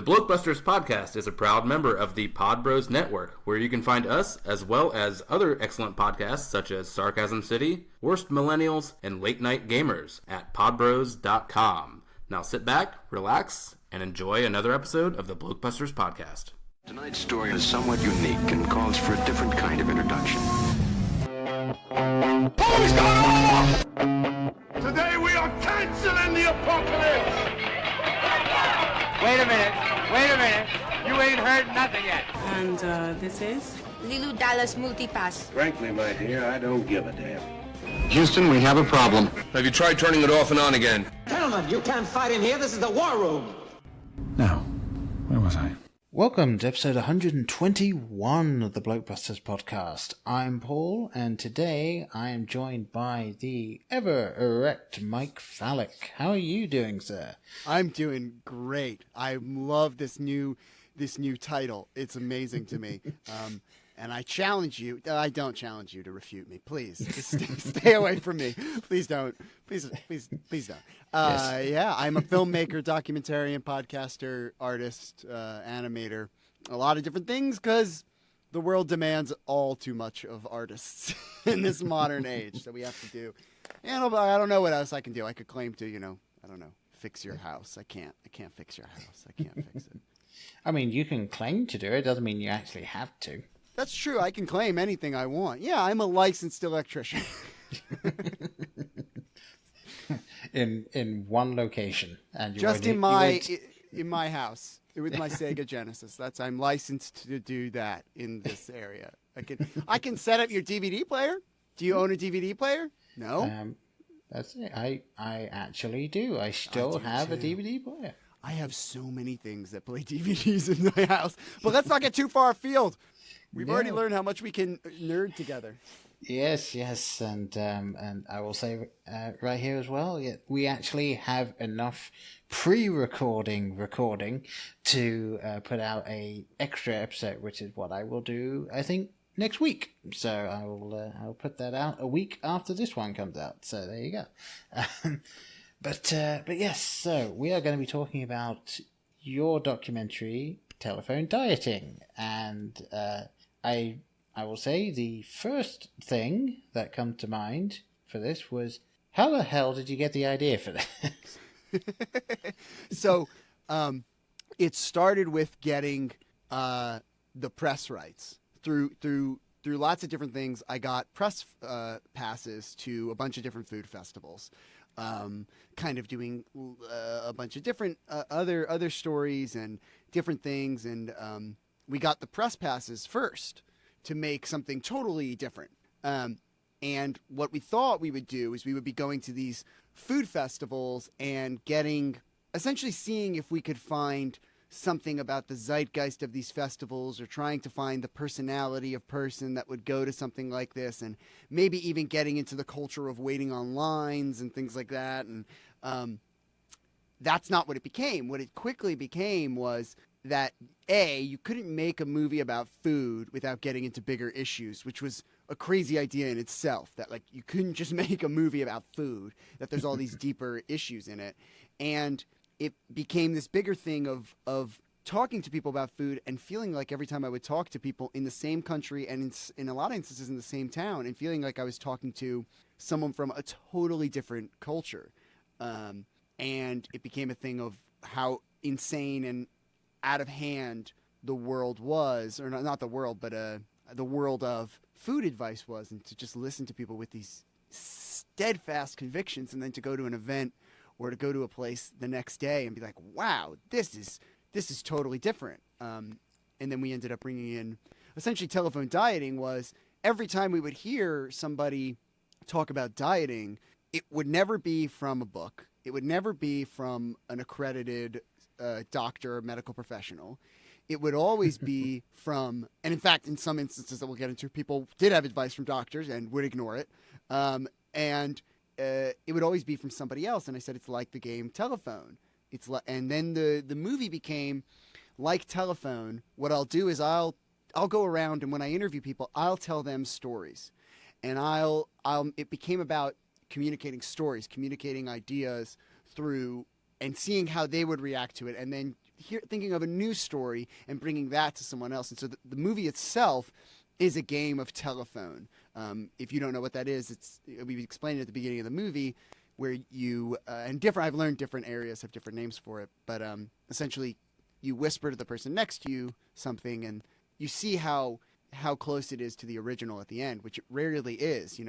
The Blokebusters podcast is a proud member of the Pod Bros Network, where you can find us as well as other excellent podcasts such as Sarcasm City, Worst Millennials, and Late Night Gamers at podbros.com. Now sit back, relax, and enjoy another episode of the Blokebusters podcast. Tonight's story is somewhat unique and calls for a different kind of introduction. Who's going off? Today we are canceling the apocalypse! Wait a minute. You ain't heard nothing yet. And this is? Lilu Dallas Multipass. Frankly, my dear, I don't give a damn. Houston, we have a problem. Have you tried turning it off and on again? Gentlemen, you can't fight in here. This is the war room. Now, where was I? Welcome to episode 121 of the Blokebusters podcast. I'm Paul, and today I am joined by the ever-erect Mike Fallek. How are you doing, sir? I'm doing great. I love this new title. It's amazing to me. And I challenge you. I don't challenge you to refute me. Please, just stay away from me. Please don't. Please don't. Yes. Yeah, I'm a filmmaker, documentarian, podcaster, artist, animator, a lot of different things because the world demands all too much of artists in this modern age. So we have to do. And I don't know what else I can do. I could claim to, fix your house. I can't fix your house. I can't fix it. I mean, you can claim to do it. Doesn't mean you actually have to. That's true. I can claim anything I want. Yeah, I'm a licensed electrician. in one location, and just in my house with my Sega Genesis. I'm licensed to do that in this area. I can set up your DVD player. Do you own a DVD player? No. That's it. I actually do. I still have a DVD player. I have so many things that play DVDs in my house, but let's not get too far afield. We've already learned how much we can nerd together. Yes, and I will say right here as well, we actually have enough pre-recording to put out a extra episode, which is what I will do, I think, next week. So I'll put that out a week after this one comes out. So there you go. But yes, so we are going to be talking about your documentary, Telephone Dieting, and I will say the first thing that comes to mind for this was, how the hell did you get the idea for this? So, it started with getting the press rights through lots of different things. I got press passes to a bunch of different food festivals, kind of doing a bunch of different other stories and different things, and we got the press passes first to make something totally different. And what we thought we would do is we would be going to these food festivals and essentially seeing if we could find something about the zeitgeist of these festivals, or trying to find the personality of person that would go to something like this, and maybe even getting into the culture of waiting on lines and things like that. And that's not what it became. What it quickly became was that, you couldn't make a movie about food without getting into bigger issues, which was a crazy idea in itself, that you couldn't just make a movie about food, that there's all these deeper issues in it. And it became this bigger thing of talking to people about food, and feeling like every time I would talk to people in the same country, and in a lot of instances in the same town, and feeling like I was talking to someone from a totally different culture. And it became a thing of how insane and out of hand the world was, or not the world, but the world of food advice was, and to just listen to people with these steadfast convictions, and then to go to an event or to go to a place the next day and be like, wow, this is totally different. And then we ended up bringing in, essentially, telephone dieting was, every time we would hear somebody talk about dieting, it would never be from a book. It would never be from an accredited doctor or medical professional. It would always be from, and in fact, in some instances that we'll get into, people did have advice from doctors and would ignore it. And it would always be from somebody else. And I said, it's like the game Telephone. And then the movie became like Telephone. What I'll do is I'll go around, and when I interview people, I'll tell them stories. And it became about communicating stories, communicating ideas through, and seeing how they would react to it, and then thinking of a new story and bringing that to someone else. And so the movie itself is a game of telephone. If you don't know what that is, we explained it at the beginning of the movie, where you I've learned different areas have different names for it, but essentially you whisper to the person next to you something, and you see how close it is to the original at the end, which it rarely is.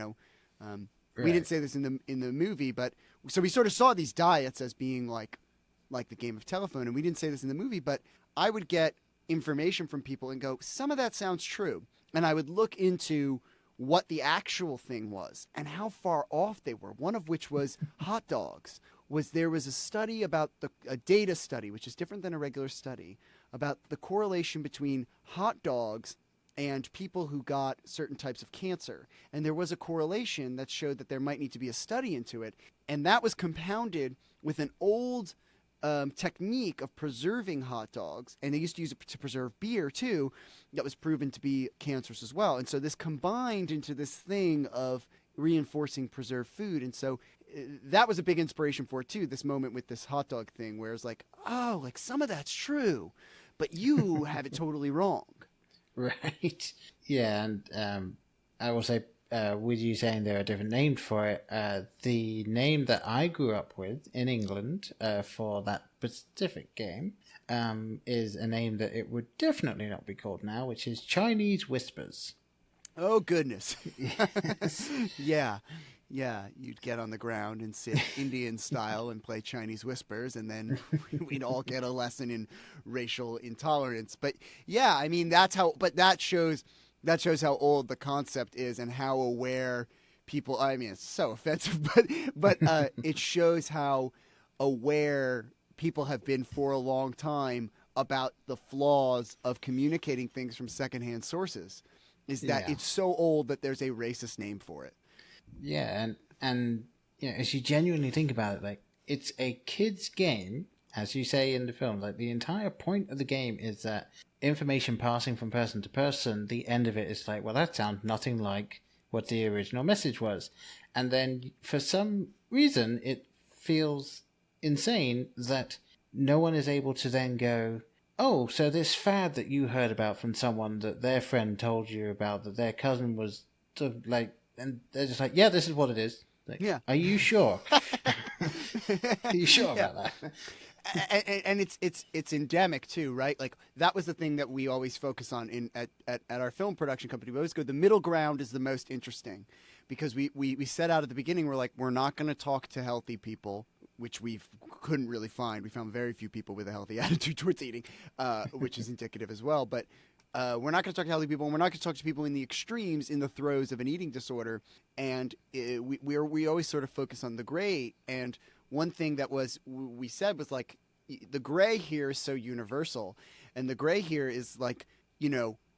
Right. We didn't say this in the movie, but so we sort of saw these diets as being like the game of telephone, and we didn't say this in the movie, but I would get information from people and go, some of that sounds true, and I would look into what the actual thing was and how far off they were. One of which was hot dogs. There was a study about a data study, which is different than a regular study, about the correlation between hot dogs and people who got certain types of cancer. And there was a correlation that showed that there might need to be a study into it. And that was compounded with an old technique of preserving hot dogs. And they used to use it to preserve beer, too, that was proven to be cancerous as well. And so this combined into this thing of reinforcing preserved food. And so that was a big inspiration for it, too, this moment with this hot dog thing, where it's like, oh, like some of that's true, but you have it totally wrong. Right. Yeah, and I will say, with you saying there are different names for it, the name that I grew up with in England for that specific game is a name that it would definitely not be called now, which is Chinese Whispers. Oh, goodness. Yeah. Yeah, you'd get on the ground and sit Indian style and play Chinese Whispers, and then we'd all get a lesson in racial intolerance. But yeah, I mean, that shows how old the concept is and how aware people. I mean, it's so offensive, but it shows how aware people have been for a long time about the flaws of communicating things from secondhand sources. Is that it's so old that there's a racist name for it. Yeah, and as you genuinely think about it, like, it's a kid's game, as you say in the film. Like, the entire point of the game is that information passing from person to person, the end of it is like, well, that sounds nothing like what the original message was. And then, for some reason, it feels insane that no one is able to then go, oh, so this fad that you heard about from someone that their friend told you about, that their cousin was sort of like, and they're just like, yeah, this is what it is. Like, yeah. Are you sure? Are you sure about that? And it's endemic too, right? Like, that was the thing that we always focus on at our film production company. We always go, the middle ground is the most interesting, because we set out at the beginning, we're like, we're not going to talk to healthy people, which we couldn't really find. We found very few people with a healthy attitude towards eating, which is indicative as well. But we're not going to talk to healthy people, and we're not going to talk to people in the extremes, in the throes of an eating disorder. And we always sort of focus on the gray. And one thing that we said was, like, the gray here is so universal. And the gray here is like,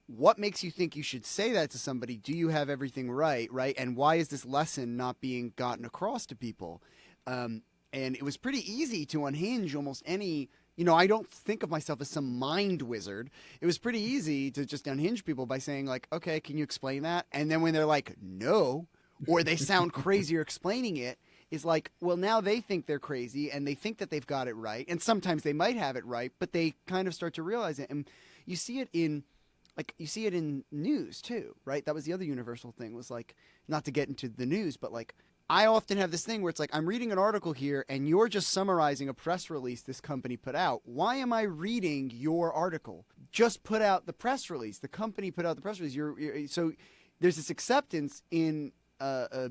what makes you think you should say that to somebody? Do you have everything right? And why is this lesson not being gotten across to people? And it was pretty easy to unhinge almost any... I don't think of myself as some mind wizard. It was pretty easy to just unhinge people by saying, like, okay, can you explain that? And then when they're like, no, or they sound crazier explaining it, is like, well, now they think they're crazy and they think that they've got it right. And sometimes they might have it right, but they kind of start to realize it. And you see it in news too, right? That was the other universal thing, was like, not to get into the news, but like, I often have this thing where it's like, I'm reading an article here and you're just summarizing a press release this company put out. Why am I reading your article? Just put out the press release. The company put out the press release. So there's this acceptance in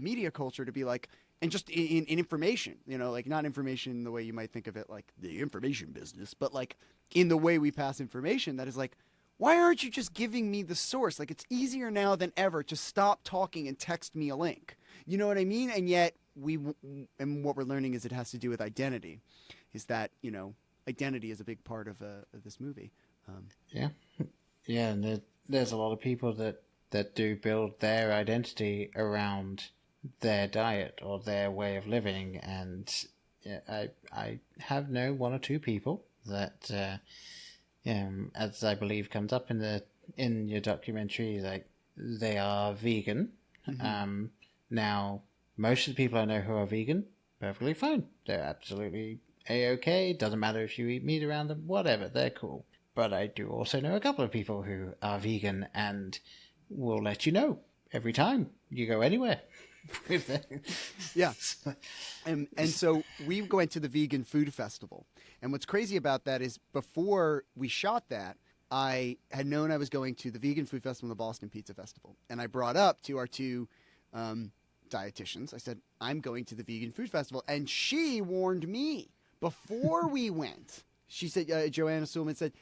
media culture to be like, and just in information, like, not information in the way you might think of it, like the information business, but like in the way we pass information, that is like, why aren't you just giving me the source? Like, it's easier now than ever to stop talking and text me a link. You know what I mean? And yet and what we're learning is it has to do with identity, is that, identity is a big part of this movie. Yeah. And there's a lot of people that do build their identity around their diet or their way of living. And I have known one or two people that, as I believe comes up in your documentary, like, they are vegan. Now, most of the people I know who are vegan, perfectly fine. They're absolutely A-okay. Doesn't matter if you eat meat around them, whatever, they're cool. But I do also know a couple of people who are vegan and will let you know every time you go anywhere. Yeah. And so we went to the Vegan Food Festival. And what's crazy about that is before we shot that, I had known I was going to the Vegan Food Festival and the Boston Pizza Festival. And I brought up to our two dietitians, I said, I'm going to the Vegan Food Festival. And she warned me before we went. She said, Joanna Suleman said,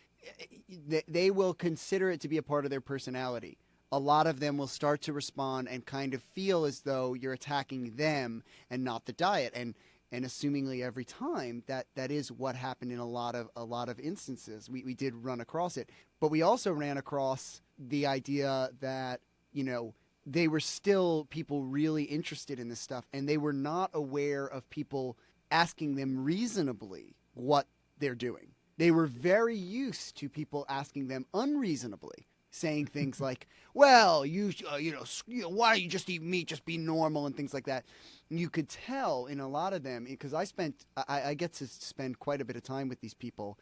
they will consider it to be a part of their personality. A lot of them will start to respond and kind of feel as though you're attacking them and not the diet. And assumingly every time that is what happened in a lot of instances. We did run across it, but we also ran across the idea that, you know, they were still people really interested in this stuff, and they were not aware of people asking them reasonably what they're doing. They were very used to people asking them unreasonably, saying things like, well, why don't you just eat meat, just be normal, and things like that. And you could tell in a lot of them, because I get to spend quite a bit of time with these people,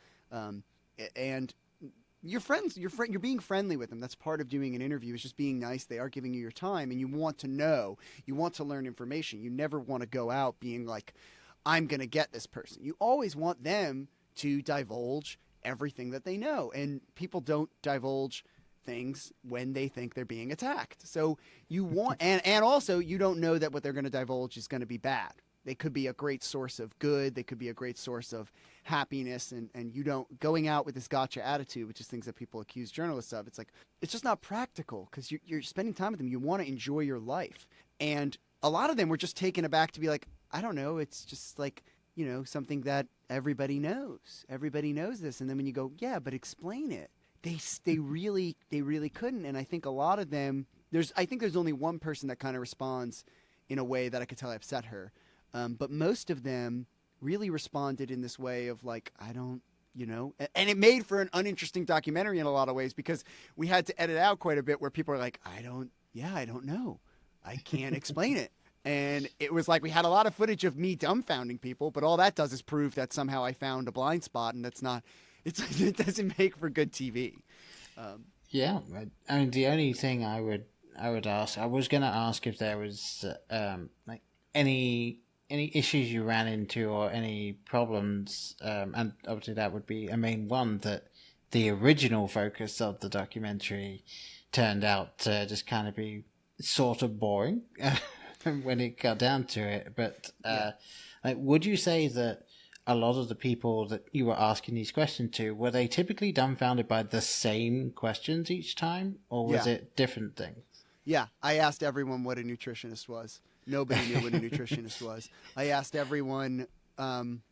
and you're friends, you're being friendly with them. That's part of doing an interview, is just being nice. They are giving you your time, and you want to know, you want to learn information. You never want to go out being like, I'm going to get this person. You always want them to divulge everything that they know, and people don't divulge things when they think they're being attacked. So you want, and also you don't know that what they're going to divulge is going to be bad. They could be a great source of good. They could be a great source of happiness. And you don't, going out with this gotcha attitude, which is things that people accuse journalists of. It's like, it's just not practical, because you're spending time with them. You want to enjoy your life. And a lot of them were just taken aback to be like, I don't know. It's just like, you know, something that everybody knows. Everybody knows this. And then when you go, yeah, but explain it. They really couldn't. And I think a lot of them, there's only one person that kind of responds in a way that I could tell upset her. But most of them really responded in this way of like, I don't, you know, and it made for an uninteresting documentary in a lot of ways, because we had to edit out quite a bit where people are like, I don't know. I can't explain it. And it was like we had a lot of footage of me dumbfounding people, but all that does is prove that somehow I found a blind spot, and that's not, it doesn't make for good TV. Yeah, I mean, the only thing I would ask, I was going to ask if there was like any issues you ran into or any problems, and obviously that would be a main one, that the original focus of the documentary turned out to just kind of be sort of boring when it got down to it. But like, would you say that a lot of the people that you were asking these questions to, were they typically dumbfounded by the same questions each time, or was it different things? Yeah, I asked everyone what a nutritionist was. Nobody knew what a nutritionist was. I asked everyone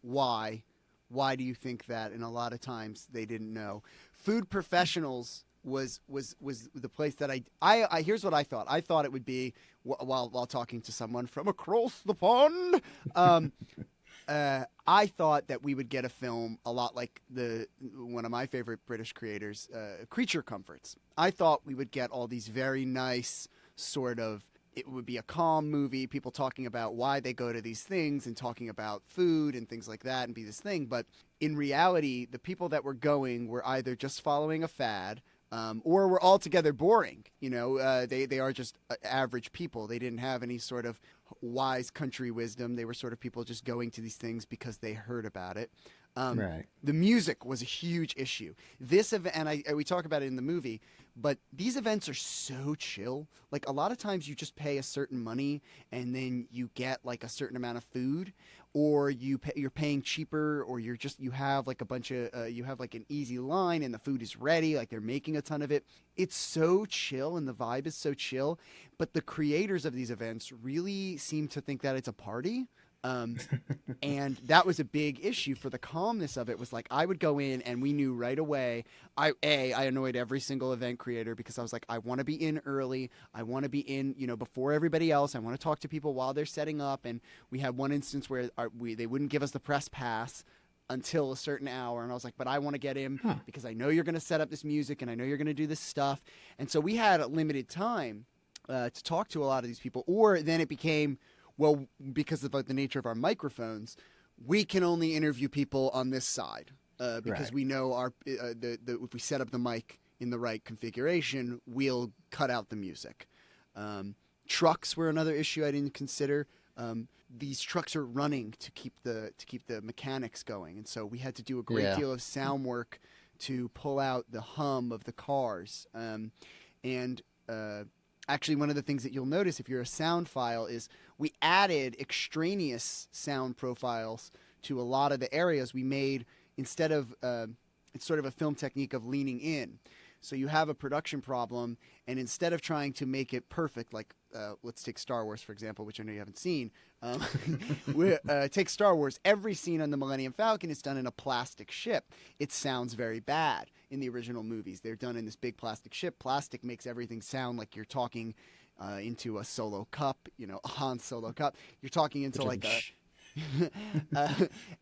why. Why do you think that? And a lot of times they didn't know. Food professionals was the place that I here's what I thought. I thought it would be, while talking to someone from across the pond, I thought that we would get a film a lot like one of my favorite British creators, Creature Comforts. I thought we would get all these very nice sort of, it would be a calm movie, people talking about why they go to these things and talking about food and things like that, and be this thing. But in reality, the people that were going were either just following a fad, or were altogether boring. You know, they are just average people. They didn't have any sort of wise country wisdom. They were sort of people just going to these things because they heard about it. Right. The music was a huge issue. This event, and we talk about it in the movie, but these events are so chill. Like, a lot of times you just pay a certain money and then you get like a certain amount of food, or you're paying cheaper, or you have like a bunch of you have like an easy line and the food is ready, like they're making a ton of it. It's so chill and the vibe is so chill, but the creators of these events really seem to think that it's a party. And that was a big issue for the calmness of it. Was like, I would go in and we knew right away. I annoyed every single event creator, because I was like, I want to be in early. I want to be in, before everybody else. I want to talk to people while they're setting up. And we had one instance where they wouldn't give us the press pass until a certain hour. And I was like, but I want to get in because I know you're going to set up this music and I know you're going to do this stuff. And so we had a limited time to talk to a lot of these people. Or then it became, well, because of the nature of our microphones, we can only interview people on this side because Right. we know our if we set up the mic in the right configuration, we'll cut out the music. Trucks were another issue I didn't consider. These trucks are running to keep the mechanics going, and so we had to do a great deal of sound work to pull out the hum of the cars. Actually, one of the things that you'll notice if you're a sound file is we added extraneous sound profiles to a lot of the areas. We made, instead of it's sort of a film technique of leaning in. So you have a production problem, and instead of trying to make it perfect, like let's take Star Wars, for example, which I know you haven't seen. Take Star Wars. Every scene on the Millennium Falcon is done in a plastic ship. It sounds very bad in the original movies. They're done in this big plastic ship. Plastic makes everything sound like you're talking into a Solo cup, a Han Solo cup. You're talking into like a...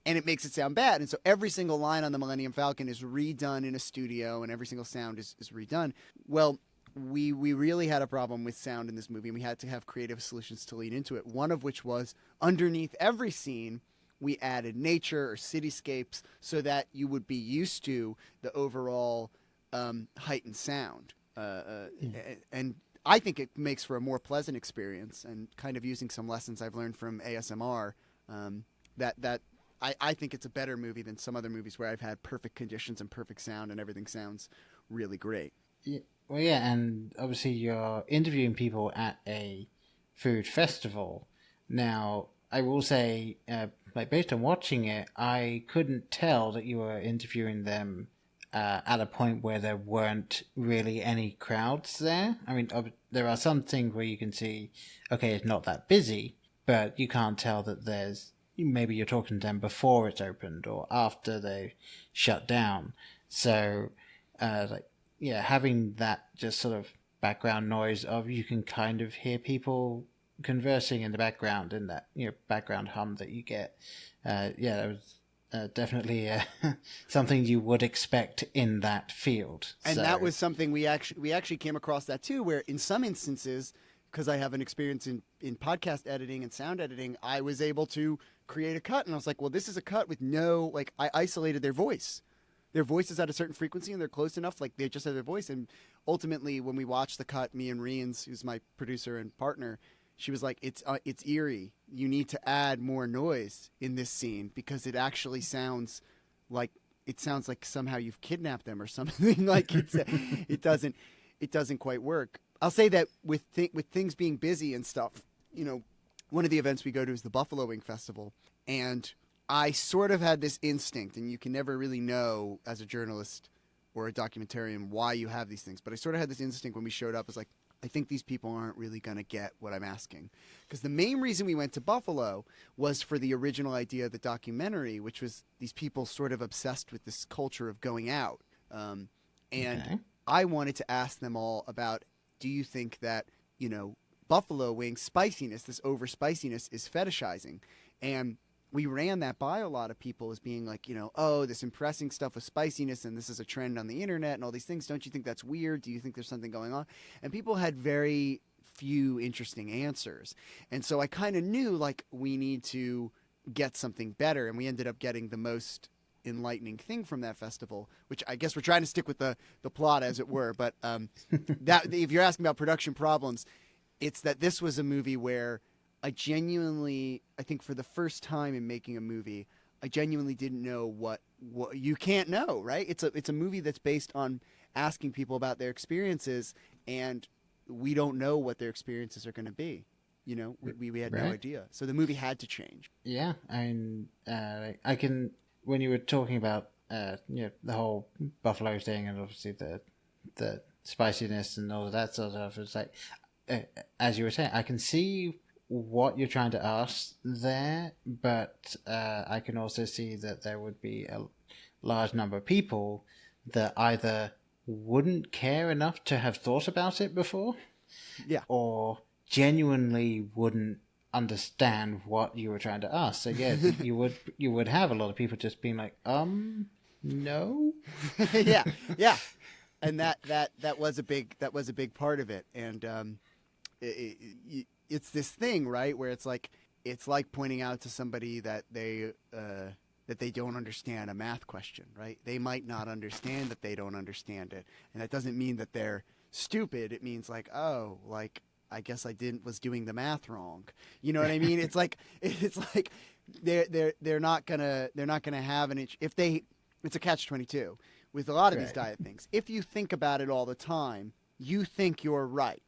and it makes it sound bad. And so every single line on the Millennium Falcon is redone in a studio, and every single sound is redone. Well, we really had a problem with sound in this movie, and we had to have creative solutions to lead into it. One of which was underneath every scene, we added nature or cityscapes so that you would be used to the overall heightened sound. And I think it makes for a more pleasant experience, and kind of using some lessons I've learned from ASMR. I think it's a better movie than some other movies where I've had perfect conditions and perfect sound and everything sounds really great. Yeah, well, yeah, and obviously you're interviewing people at a food festival. Now, I will say, based on watching it, I couldn't tell that you were interviewing them at a point where there weren't really any crowds there. I mean, there are some things where you can see, okay, it's not that busy, but you can't tell that maybe you're talking to them before it's opened or after they shut down. So, having that just sort of background noise of, you can kind of hear people conversing in the background, in that background hum that you get. That was definitely something you would expect in that field. And that was something we actually came across that too, where in some instances, because I have an experience in podcast editing and sound editing, I was able to create a cut, and I was like, well, this is a cut with I isolated their voice. Their voice is at a certain frequency, and they're close enough, like they just have their voice. And ultimately, when we watched the cut, me and Reens, who's my producer and partner, she was like, it's eerie. You need to add more noise in this scene because it actually sounds like somehow you've kidnapped them or something. Like it doesn't quite work. I'll say that with things being busy and stuff, one of the events we go to is the Buffalo Wing Festival, and I sort of had this instinct, and you can never really know as a journalist or a documentarian why you have these things, but I sort of had this instinct when we showed up. It's like, I think these people aren't really going to get what I'm asking. Because the main reason we went to Buffalo was for the original idea of the documentary, which was these people sort of obsessed with this culture of going out. I wanted to ask them all about, do you think that, buffalo wing spiciness, this over spiciness, is fetishizing? And we ran that by a lot of people as being like, this impressing stuff with spiciness, and this is a trend on the internet and all these things. Don't you think that's weird? Do you think there's something going on? And people had very few interesting answers. And so I kind of knew, we need to get something better. And we ended up getting the most enlightening thing from that festival, which I guess we're trying to stick with the plot, as it were. But that, if you're asking about production problems, it's that this was a movie where I think for the first time in making a movie, I genuinely didn't know what you can't know, right? It's a movie that's based on asking people about their experiences, and we don't know what their experiences are going to be. We had no idea. So the movie had to change. Yeah, I can, when you were talking about the whole buffalo thing, and obviously the spiciness and all of that sort of stuff, it's like, as you were saying, I can see what you're trying to ask there, but I can also see that there would be a large number of people that either wouldn't care enough to have thought about it before, or genuinely wouldn't understand what you were trying to ask. So yeah, you would have a lot of people just being like, no. yeah, and that was a big part of it, and it's this thing, right, where it's like, it's like pointing out to somebody that they don't understand a math question, right? They might not understand that they don't understand it, and that doesn't mean that they're stupid. It means like, oh, like I guess I was doing the math wrong. You know what I mean? It's like they're not gonna have an itch if they. It's a catch-22 with a lot of these diet things. If you think about it all the time, you think you're right.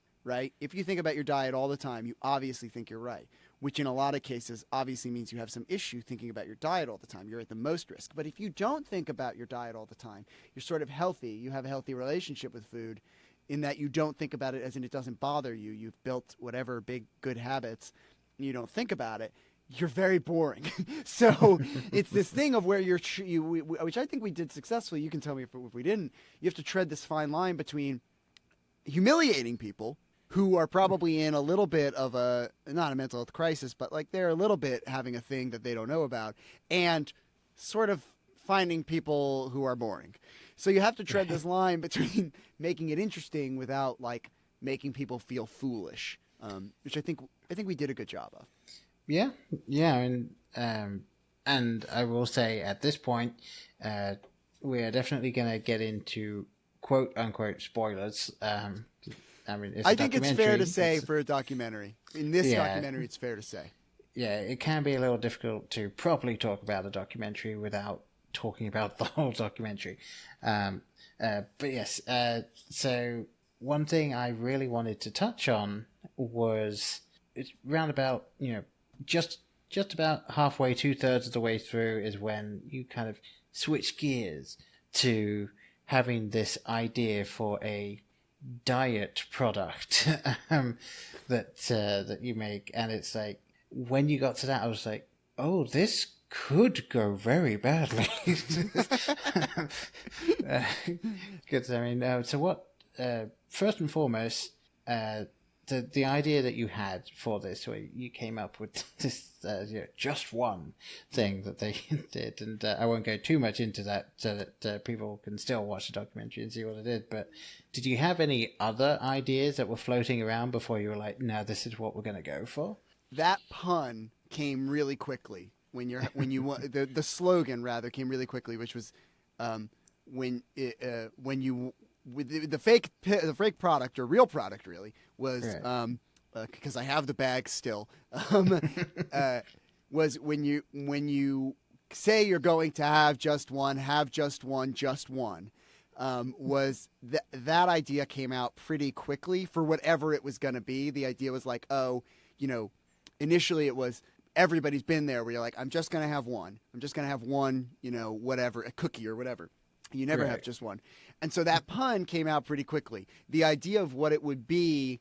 If you think about your diet all the time, you obviously think you're right, which in a lot of cases obviously means you have some issue thinking about your diet all the time. You're at the most risk. But if you don't think about your diet all the time, you're sort of healthy. You have a healthy relationship with food in that you don't think about it as in it doesn't bother you. You've built whatever big good habits. You don't think about it. You're very boring. So it's this thing of where which I think we did successfully. You can tell me if we didn't. You have to tread this fine line between humiliating people who are probably in a little bit of not a mental health crisis, but like they're a little bit having a thing that they don't know about, and sort of finding people who are boring. So you have to tread this line between making it interesting without like making people feel foolish, which I think we did a good job of. Yeah, and I will say at this point, we are definitely going to get into quote unquote spoilers. I mean, I think it's fair to say for a documentary. In this documentary, it's fair to say. Yeah, it can be a little difficult to properly talk about a documentary without talking about the whole documentary. But yes, so one thing I really wanted to touch on was it's round about, just about halfway, 2/3 of the way through is when you kind of switch gears to having this idea for a diet product that you make, and it's like when you got to that, I was like, oh, this could go very badly. Because so what? First and foremost, the idea that you had for this, where you came up with this just one thing that they did, and I won't go too much into that so that people can still watch the documentary and see what it did. But did you have any other ideas that were floating around before you were like, no, this is what we're going to go for? That pun came really quickly the slogan rather came really quickly, which was when you with the fake product or real product really was because I have the bag still was when you say you're going to have just one was that idea came out pretty quickly for whatever it was going to be. The idea was like, initially it was everybody's been there where you're like, I'm just going to have one, whatever, a cookie or whatever. You never have just one. And so that pun came out pretty quickly. The idea of what it would be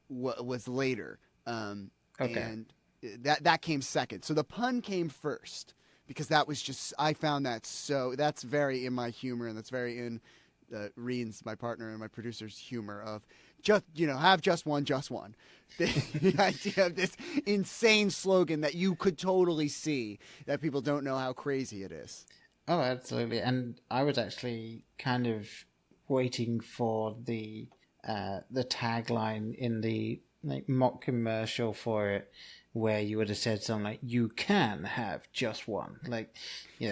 was later. And that came second. So the pun came first because that was just, I found that that's very in my humor, and that's very in Reen's, my partner and my producer's humor of just, have just one. The idea of this insane slogan that you could totally see that people don't know how crazy it is. Oh, absolutely. And I was actually kind of waiting for the tagline in the mock commercial for it, where you would have said something like, you can have just one.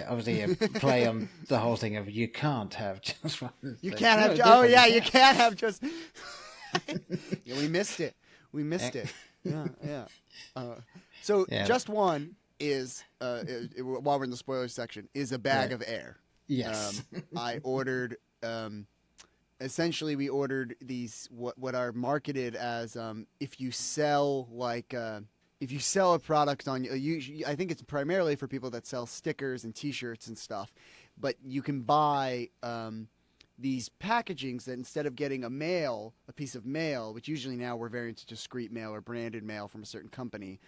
Obviously a play on the whole thing of you can't have just one. You can't have you can't have just yeah, we missed it. Yeah. Just one is while we're in the spoilers section, is a bag of air. Yes. I ordered essentially we ordered these what are marketed as if you sell a product on I think it's primarily for people that sell stickers and t-shirts and stuff, but you can buy these packagings that instead of getting a piece of mail, which usually now we're very into discreet mail or branded mail from a certain company,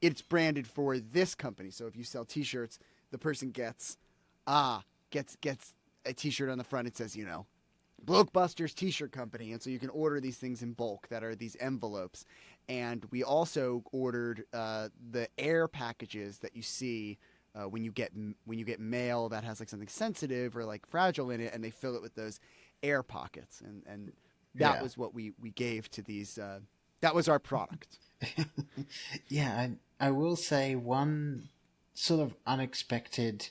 it's branded for this company. So if you sell t-shirts, the person gets a t-shirt on the front. It says, Blokebusters T-shirt Company. And so you can order these things in bulk that are these envelopes. And we also ordered the air packages that you see when you get mail that has something sensitive or fragile in it, and they fill it with those air pockets. And that was what we gave to these. That was our product. Yeah, I will say one sort of unexpected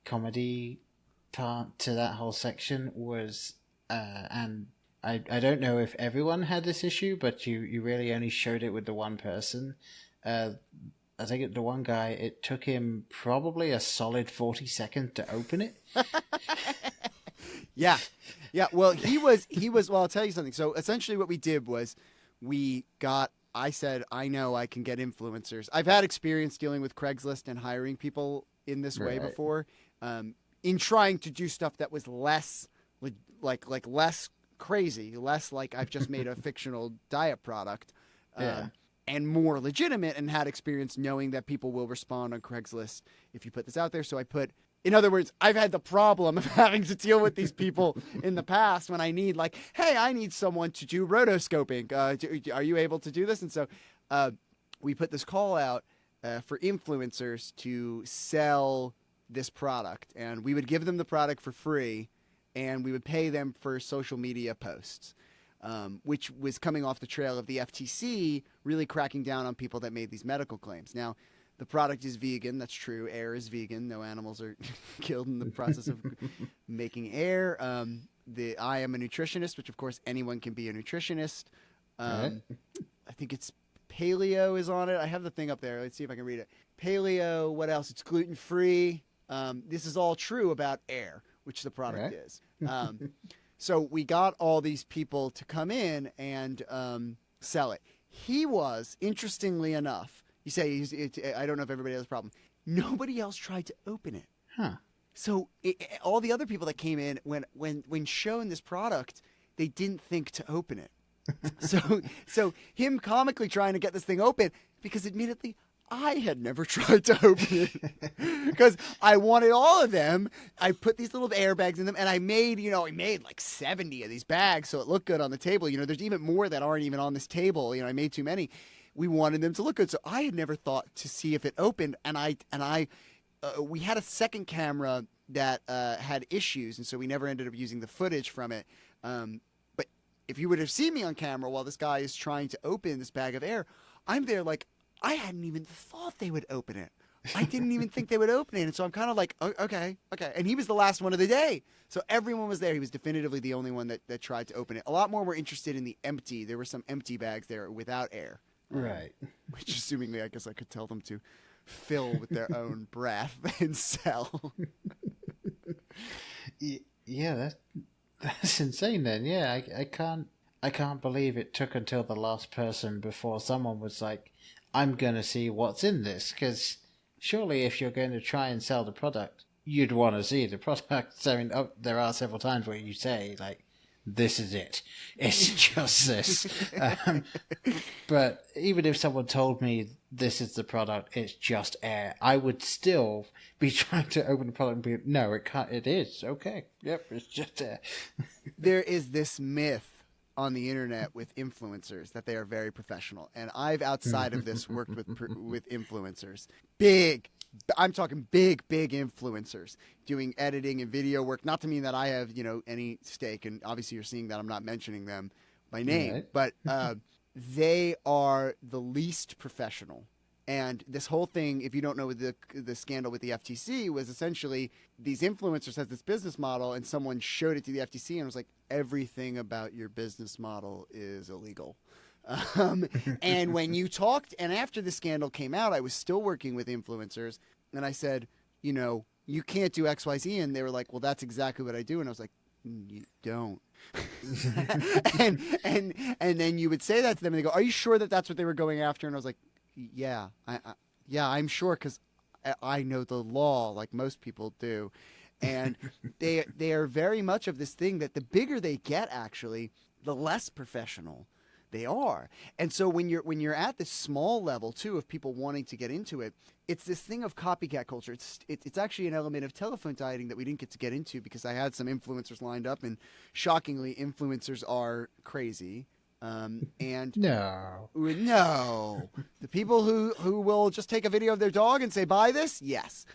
comedy part to that whole section was, and I don't know if everyone had this issue, but you really only showed it with the one person. I think the one guy, it took him probably a solid 40 seconds to open it. Yeah. Well, he was, well, I'll tell you something. So essentially what we did was I said, I know I can get influencers. I've had experience dealing with Craigslist and hiring people in this way before, in trying to do stuff that was less like less crazy, less like I've just made a fictional diet product, and more legitimate, and had experience knowing that people will respond on Craigslist if you put this out there. So in other words, I've had the problem of having to deal with these people in the past when I need, like, hey, I need someone to do rotoscoping. Are you able to do this? And so we put this call out for influencers to sell this product. And we would give them the product for free, and we would pay them for social media posts, which was coming off the trail of the FTC really cracking down on people that made these medical claims. Now, the product is vegan. That's true. Air is vegan. No animals are killed in the process of making air. I am a nutritionist, which, of course, anyone can be a nutritionist. I think it's paleo is on it. I have the thing up there. Let's see if I can read it. Paleo. What else? It's gluten-free. This is all true about air, which the product is. So we got all these people to come in and sell it. He was, interestingly enough, you say, I don't know if everybody has a problem. Nobody else tried to open it. Huh. So all the other people that came in, when shown this product, they didn't think to open it. So him comically trying to get this thing open, because admittedly, I had never tried to open it because I wanted all of them. I put these little airbags in them, and I made like 70 of these bags so it looked good on the table. There's even more that aren't even on this table. I made too many. We wanted them to look good, so I had never thought to see if it opened. And we had a second camera that had issues, and so we never ended up using the footage from it. But if you would have seen me on camera while this guy is trying to open this bag of air, I'm there like I hadn't even thought they would open it. I didn't even think they would open it, and so I'm kind of like, okay. And he was the last one of the day, so everyone was there. He was definitively the only one that tried to open it. A lot more were interested in the empty. There were some empty bags there without air. Right. Which, assumingly, I guess I could tell them to fill with their own breath and sell. Yeah, that's insane. Then, yeah, I can't believe it took until the last person before someone was like, "I'm gonna see what's in this," because surely, if you're going to try and sell the product, you'd want to see the product. I mean, there are several times where you say like, this is it. It's just this. But even if someone told me this is the product, it's just air, I would still be trying to open the product and be, no, it can't. It is. Okay. Yep, it's just air. There is this myth on the internet with influencers that they are very professional. And I've, outside of this, worked with influencers. I'm talking big influencers doing editing and video work. Not to mean that I have, any stake, and obviously you're seeing that I'm not mentioning them by name, right. But they are the least professional. And this whole thing, if you don't know the scandal with the FTC, was essentially these influencers had this business model, and someone showed it to the FTC and was like, everything about your business model is illegal. And when you talked, and after the scandal came out, I was still working with influencers, and I said, you can't do XYZ, and they were like, well, that's exactly what I do, and I was like, you don't. and then you would say that to them, and they go, are you sure that that's what they were going after? And I was like, yeah, I'm sure, because I know the law like most people do. And they are very much of this thing that the bigger they get, actually, the less professional they are. And so when you're at this small level too of people wanting to get into it, it's this thing of copycat culture. It's actually an element of telephone dieting that we didn't get to get into because I had some influencers lined up, and shockingly, influencers are crazy. And no, the people who will just take a video of their dog and say, buy this. Yes.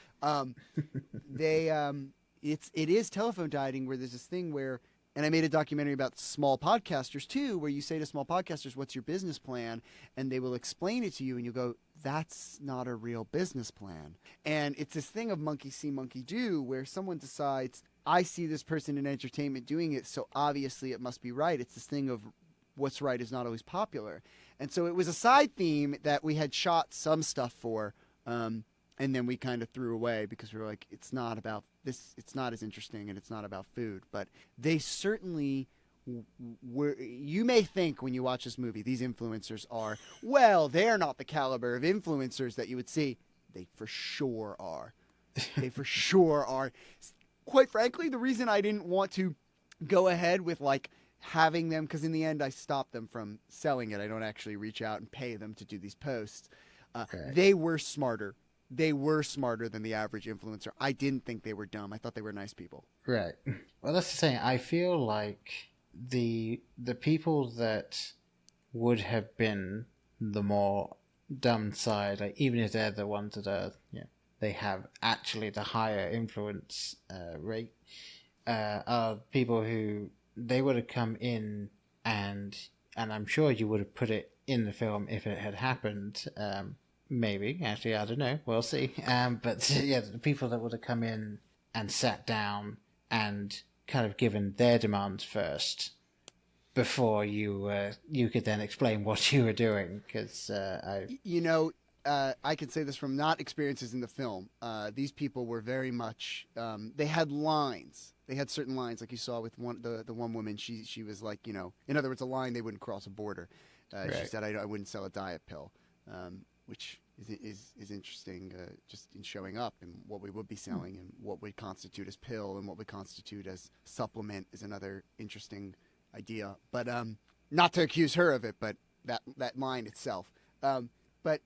It is telephone dieting, where there's this thing where And I made a documentary about small podcasters too, where you say to small podcasters, what's your business plan? And they will explain it to you and you go, that's not a real business plan. And it's this thing of monkey see, monkey do, where someone decides, I see this person in entertainment doing it, so obviously it must be right. It's this thing of what's right is not always popular. And so it was a side theme that we had shot some stuff for, and then we kind of threw away because we were like, it's not about this, it's not as interesting, and it's not about food. But they certainly were. You may think when you watch this movie, these influencers are, well, they're not the caliber of influencers that you would see. They for sure are. They for sure are. Quite frankly, the reason I didn't want to go ahead with like having them, because in the end I stopped them from selling it. I don't actually reach out and pay them to do these posts. They were smarter. They were smarter than the average influencer. I didn't think they were dumb. I thought they were nice people. Right. Well, that's the thing. I feel like the people that would have been the more dumb side, like even if they're the ones that are, they have actually the higher influence rate, are people who they would have come in and I'm sure you would have put it in the film if it had happened. Maybe. Actually, I don't know. We'll see. But yeah, the people that would have come in and sat down and kind of given their demands first before you could then explain what you were doing. Because I can say this from not experiences in the film. These people were very much. They had lines. They had certain lines, like you saw with the one woman. She was like, in other words, a line they wouldn't cross a border. Right. She said, "I wouldn't sell a diet pill." Which is interesting, just in showing up and what we would be selling and what would constitute as pill and what would constitute as supplement is another interesting idea. But not to accuse her of it, but that line itself. But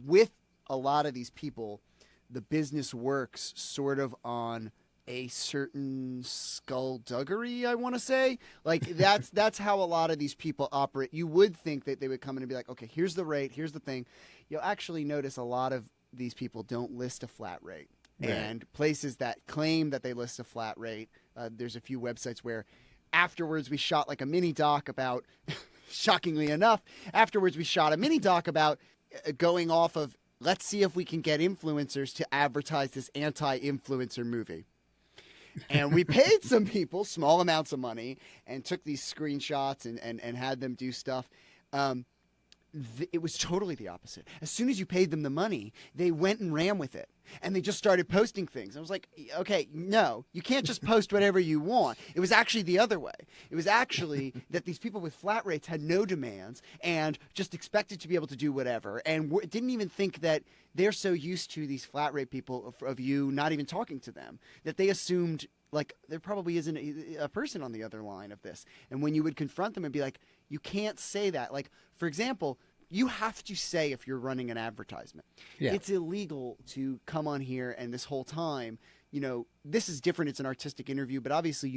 with a lot of these people, the business works sort of on a certain skullduggery, I want to say. Like that's how a lot of these people operate. You would think that they would come in and be like, okay, here's the rate, here's the thing. You'll actually notice a lot of these people don't list a flat rate. Right. And places that claim that they list a flat rate, there's a few websites where afterwards we shot like a mini doc about, shockingly enough, afterwards we shot a mini doc about going off of, let's see if we can get influencers to advertise this anti-influencer movie. And we paid some people small amounts of money and took these screenshots and had them do stuff. It was totally the opposite. As soon as you paid them the money, they went and ran with it. And they just started posting things. I was like, okay, no, you can't just post whatever you want. It was actually the other way. It was actually that these people with flat rates had no demands and just expected to be able to do whatever and didn't even think that they're so used to these flat rate people of you not even talking to them that they assumed like there probably isn't a person on the other line of this. And when you would confront them and be like, you can't say that. Like, for example, you have to say if you're running an advertisement. Yeah. It's illegal to come on here and this whole time, this is different. It's an artistic interview, but obviously,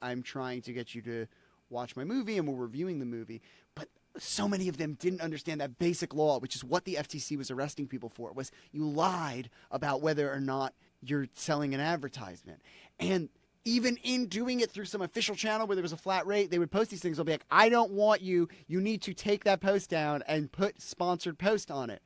I'm trying to get you to watch my movie and we're reviewing the movie. But so many of them didn't understand that basic law, which is what the FTC was arresting people for, was you lied about whether or not you're selling an advertisement. And even in doing it through some official channel where there was a flat rate, they would post these things. They'll be like, I don't want you. You need to take that post down and put sponsored post on it.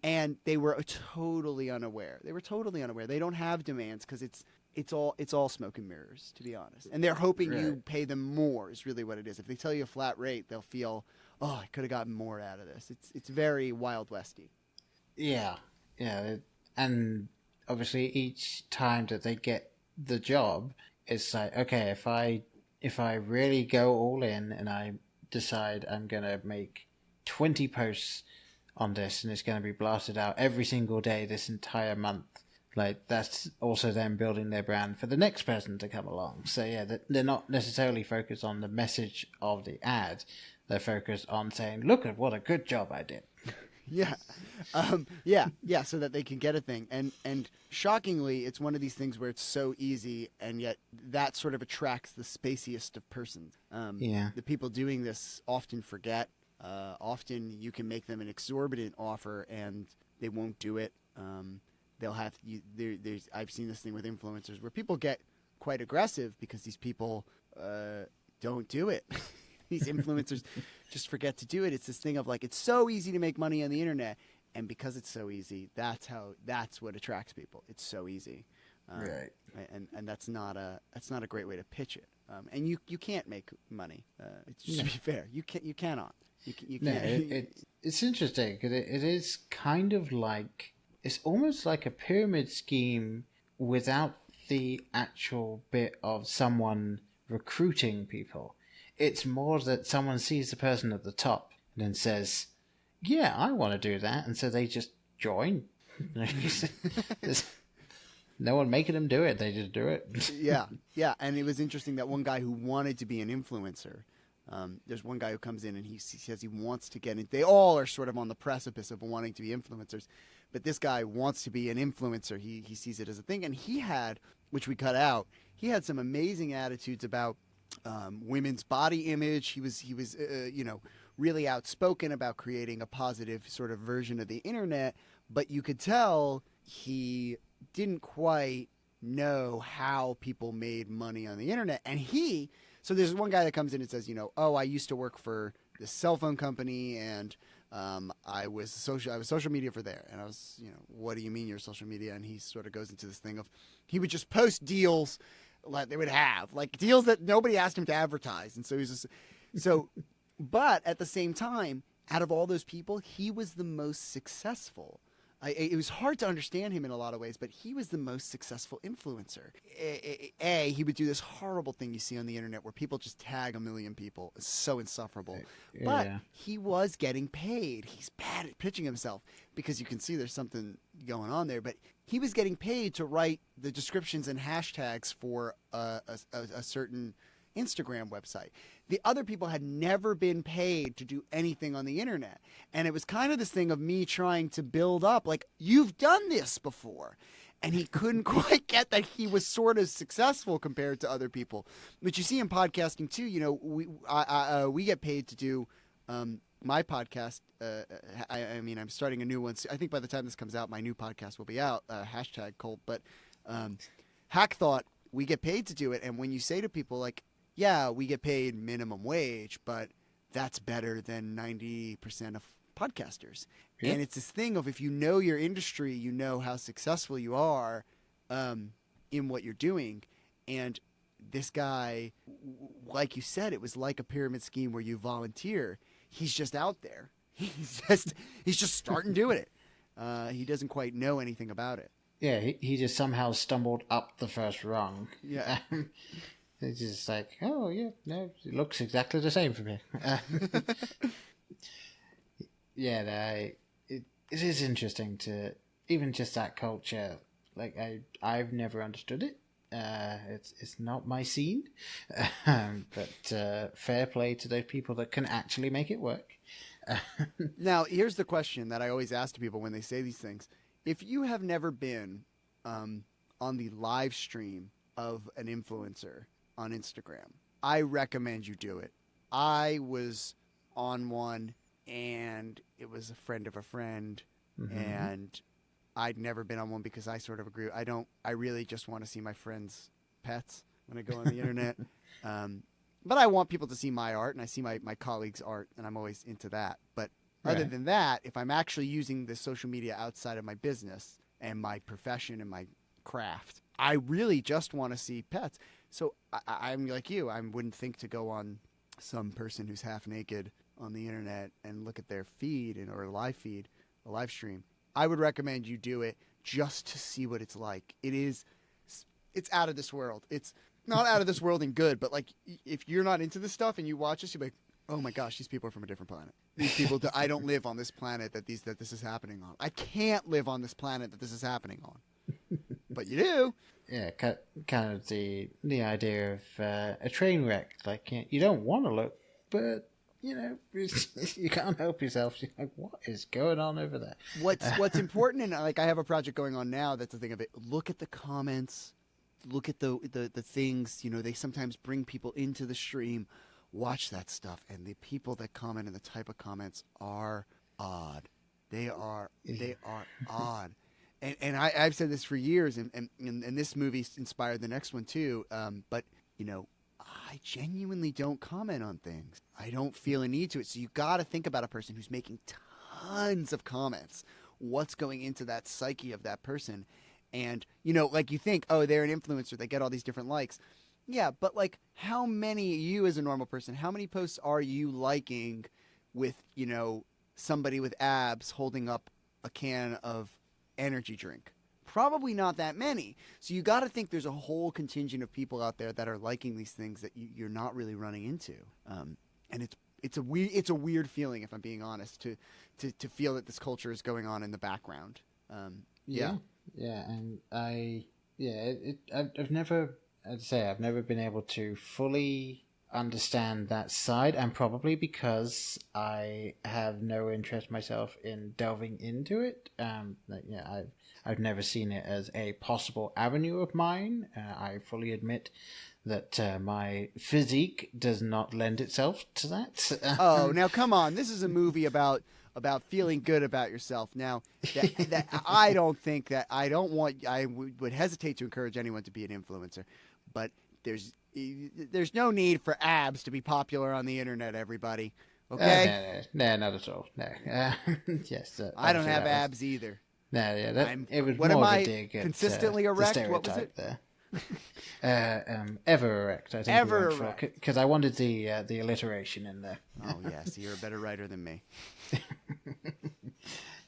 And they were totally unaware. They don't have demands because it's all smoke and mirrors, to be honest. And they're hoping you pay them more is really what it is. If they tell you a flat rate, they'll feel, oh, I could have gotten more out of this. It's very Wild Westy. Yeah. And obviously each time that they get the job, it's like, okay, if I really go all in and I decide I'm going to make 20 posts on this and it's going to be blasted out every single day this entire month, like that's also them building their brand for the next person to come along. So yeah, they're not necessarily focused on the message of the ad. They're focused on saying, look at what a good job I did. Yeah. So that they can get a thing. And shockingly, it's one of these things where it's so easy, and yet that sort of attracts the spaciest of persons. The people doing this often forget. Often you can make them an exorbitant offer, and they won't do it. They'll have I've seen this thing with influencers where people get quite aggressive because these people don't do it. These influencers just forget to do it. It's this thing of like, it's so easy to make money on the internet. And because it's so easy, that's what attracts people. It's so easy. Right. And that's not a great way to pitch it. And you can't make money. Just to be fair, you cannot. You can't. It's interesting because it is kind of like, it's almost like a pyramid scheme without the actual bit of someone recruiting people. It's more that someone sees the person at the top and then says, yeah, I want to do that. And so they just join. There's no one making them do it. They just do it. Yeah. And it was interesting that one guy who wanted to be an influencer, there's one guy who comes in and he says he wants to get in. They all are sort of on the precipice of wanting to be influencers. But this guy wants to be an influencer. He sees it as a thing. And he had, which we cut out, he had some amazing attitudes about women's body image. He was really outspoken about creating a positive sort of version of the internet, but you could tell he didn't quite know how people made money on the internet. And so there's one guy that comes in and says, I used to work for this cell phone company and I was social media for there. And I was, what do you mean you're social media? And he sort of goes into this thing of, he would just post deals like they would have, like deals that nobody asked him to advertise. And so but at the same time, out of all those people, he was the most successful. It was hard to understand him in a lot of ways, but he was the most successful influencer. He would do this horrible thing you see on the internet where people just tag 1 million people. It's so insufferable. But he was getting paid. He's bad at pitching himself because you can see there's something going on there. But he was getting paid to write the descriptions and hashtags for a certain Instagram website. The other people had never been paid to do anything on the internet. And it was kind of this thing of me trying to build up, like, you've done this before. And he couldn't quite get that he was sort of successful compared to other people. But you see in podcasting too, we get paid to do my podcast. I'm starting a new one. I think by the time this comes out, my new podcast will be out, #Colt. But Hack Thought, we get paid to do it. And when you say to people like, yeah, we get paid minimum wage, but that's better than 90% of podcasters. Yeah. And it's this thing of, if you know your industry, you know how successful you are in what you're doing. And this guy, like you said, it was like a pyramid scheme where you volunteer. He's just out there. He's just starting doing it. He doesn't quite know anything about it. Yeah, he just somehow stumbled up the first rung. Yeah. It's just like, oh, yeah, no, it looks exactly the same for me. It is interesting to, even just that culture, like, I've never understood it. It's not my scene. But fair play to those people that can actually make it work. Now, here's the question that I always ask to people when they say these things. If you have never been on the live stream of an influencer on Instagram, I recommend you do it. I was on one, and it was a friend of a friend, and I'd never been on one because I sort of agree. I really just want to see my friends' pets when I go on the internet. But I want people to see my art, and I see my colleagues' art, and I'm always into that. But other than that, if I'm actually using the social media outside of my business and my profession and my craft, I really just want to see pets. So I'm like you. I wouldn't think to go on some person who's half naked on the internet and look at their feed or a live feed, a live stream. I would recommend you do it just to see what it's like. It's out of this world. It's not out of this world in good, but like, if you're not into this stuff and you watch this, you're like, oh my gosh, these people are from a different planet. These people, I don't live on this planet that this is happening on. I can't live on this planet that this is happening on. But you do. Yeah, kind of the idea of a train wreck. Like, you don't want to look, but you can't help yourself. You're like, what is going on over there? What's important, and like, I have a project going on now that's the thing of it. Look at the comments. Look at the things. They sometimes bring people into the stream. Watch that stuff, and the people that comment and the type of comments are odd. They are odd. And I've said this for years, and this movie inspired the next one too. But I I genuinely don't comment on things. I don't feel a need to it. So you got to think about a person who's making tons of comments. What's going into that psyche of that person? And, you know, like you think, oh, they're an influencer. They get all these different likes. Yeah, but like how many, you as a normal person, how many posts are you liking with, you know, somebody with abs holding up a can of energy drink? Probably not that many. So you got to think there's a whole contingent of people out there that are liking these things that you're not really running into. And it's a weird feeling, if I'm being honest, to feel that this culture is going on in the background. Yeah, and I've never been able to fully understand that side, and probably because I have no interest myself in delving into it. I've never seen it as a possible avenue of mine. I fully admit that my physique does not lend itself to that. Oh, now come on! This is a movie about feeling good about yourself. Now, I would hesitate to encourage anyone to be an influencer, but there's no need for abs to be popular on the internet, everybody. Okay? No, not at all. No. Yes. I don't have abs either. No, yeah, it was what more am of I, a dig at consistently erect? The What was it? there. Ever erect, I think. Ever erect. Because I wanted the alliteration in there. Oh, yes, you're a better writer than me.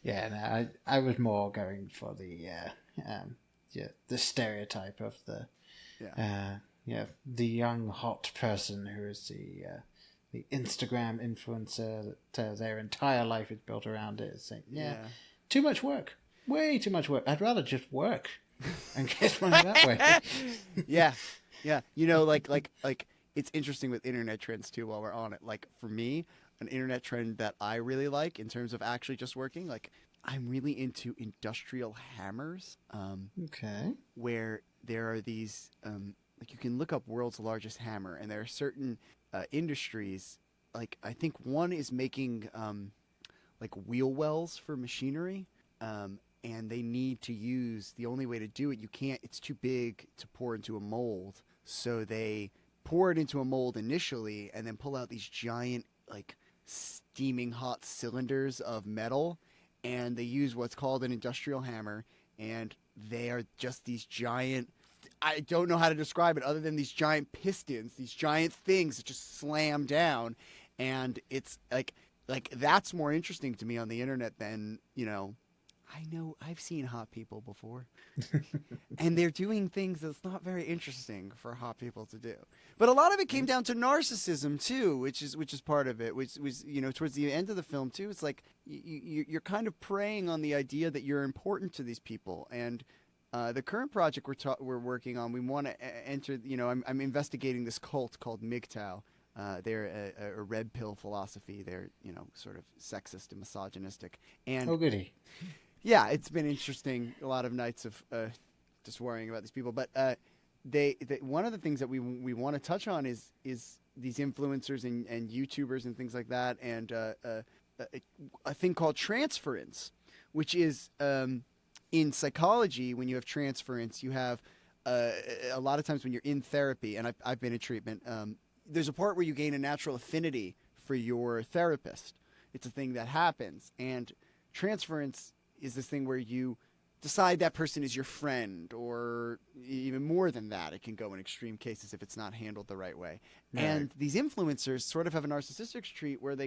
Yeah, no, I was more going for the stereotype of the young hot person who is the Instagram influencer that their entire life is built around it. Saying, too much work, way too much work. I'd rather just work and get money that way. Yeah. You know, like it's interesting with internet trends too. While we're on it, like for me, an internet trend that I really like in terms of actually just working, like I'm really into industrial hammers. Okay. Where there are these, like you can look up world's largest hammer, and there are certain industries. Like I think one is making like wheel wells for machinery. And they need to use, the only way to do it, it's too big to pour into a mold. So they pour it into a mold initially and then pull out these giant, like, steaming hot cylinders of metal. And they use what's called an industrial hammer. And they are just these giant, I don't know how to describe it other than these giant pistons, these giant things that just slam down. And it's like that's more interesting to me on the internet than, you know, I know I've seen hot people before, and they're doing things that's not very interesting for hot people to do. But a lot of it came down to narcissism too, which is part of it. Which was, you know, towards the end of the film too. It's like you're kind of preying on the idea that you're important to these people. And the current project we're working on, we want to enter. You know, I'm investigating this cult called MGTOW. They're a red pill philosophy. They're, you know, sort of sexist and misogynistic. And oh, goody. Yeah, it's been interesting. A lot of nights of just worrying about these people. But they one of the things that we want to touch on is these influencers and YouTubers and things like that, and a thing called transference, which is in psychology. When you have transference, you have a lot of times when you're in therapy, and I've been in treatment. There's a part where you gain a natural affinity for your therapist. It's a thing that happens, and transference is this thing where you decide that person is your friend, or even more than that. It can go in extreme cases if it's not handled the right way. Right. And these influencers sort of have a narcissistic streak where they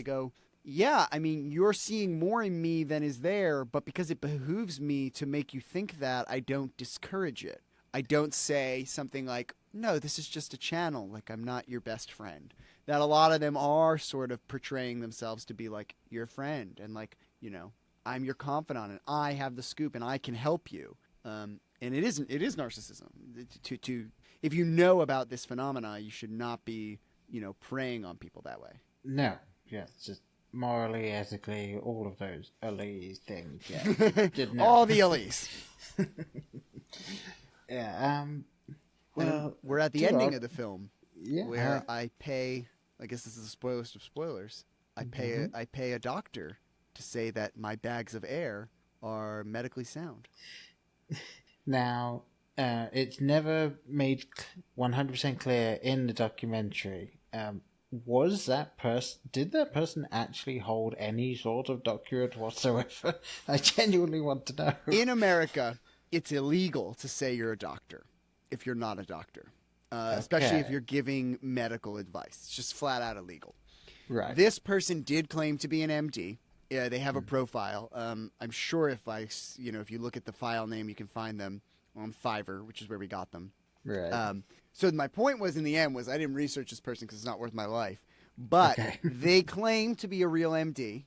go, yeah, I mean, you're seeing more in me than is there, but because it behooves me to make you think that, I don't discourage it. I don't say something like, no, this is just a channel, like I'm not your best friend. That a lot of them are sort of portraying themselves to be like your friend, and like, you know, I'm your confidant and I have the scoop and I can help you. And it is narcissism. If you know about this phenomena, you should not be, you know, preying on people that way. No, yeah, it's just morally, ethically, all of those Elise things. Yeah, all the Elise. Yeah. Well, we're at the ending of the film, where I pay. I guess this is a spoilers of spoilers. I pay a doctor to say that my bags of air are medically sound. Now, it's never made 100% clear in the documentary. Did that person actually hold any sort of doctorate whatsoever? I genuinely want to know. In America, it's illegal to say you're a doctor if you're not a doctor, especially if you're giving medical advice. It's just flat out illegal. Right. This person did claim to be an MD. Yeah, they have a profile. I'm sure if you look at the file name, you can find them on Fiverr, which is where we got them. Right. So my point was, in the end, I didn't research this person because it's not worth my life. But they claim to be a real MD.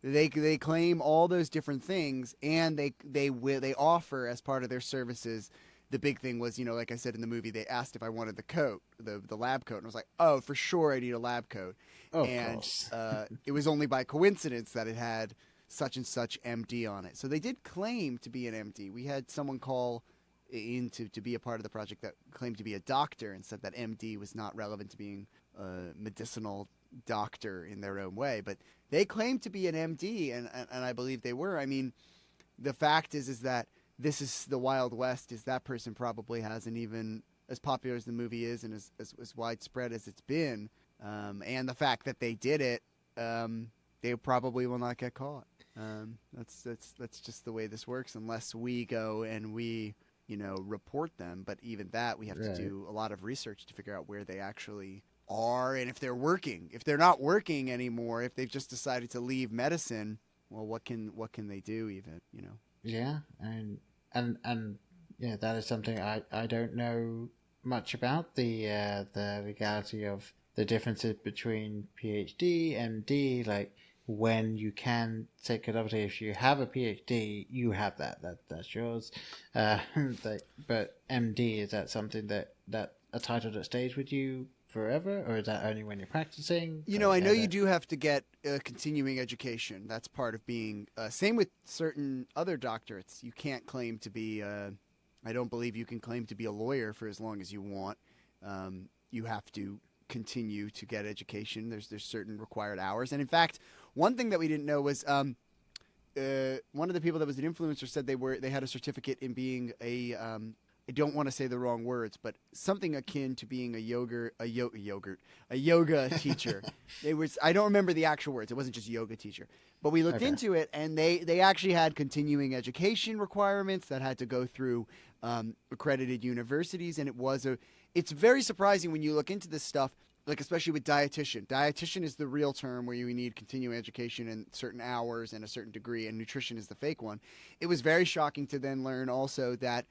They claim all those different things, and they offer as part of their services. The big thing was, like I said in the movie, they asked if I wanted the coat, the lab coat, and I was like, oh, for sure, I need a lab coat. Oh, and it was only by coincidence that it had such and such MD on it. So they did claim to be an MD. We had someone call in to be a part of the project that claimed to be a doctor and said that MD was not relevant to being a medicinal doctor in their own way. But they claimed to be an MD, and I believe they were. I mean, the fact is that this is the Wild West. Is that person probably hasn't even, as popular as the movie is and as widespread as it's been, and the fact that they did it, they probably will not get caught. That's just the way this works, unless we go and we report them. But even that, we have to do a lot of research to figure out where they actually are and if they're working. If they're not working anymore, if they've just decided to leave medicine, well, what can they do even? Yeah, and yeah, that is something I don't know much about, the legality of the differences between PhD, MD, like when you can take it obviously if you have a PhD, you have that's yours. But MD, is that something that a title that stays with you forever, or is that only when you're practicing? I know you do have to get continuing education. That's part of being. Same with certain other doctorates. You can't claim to be. I don't believe you can claim to be a lawyer for as long as you want. You have to continue to get education. There's certain required hours, and in fact, one thing that we didn't know was one of the people that was an influencer said they had a certificate in being a. I don't want to say the wrong words, but something akin to being a yoga teacher. I don't remember the actual words. It wasn't just yoga teacher, but we looked into it, and they actually had continuing education requirements that had to go through accredited universities, and it's very surprising when you look into this stuff, like especially with dietitian. Dietitian is the real term where you need continuing education and certain hours and a certain degree, and nutrition is the fake one. It was very shocking to then learn also that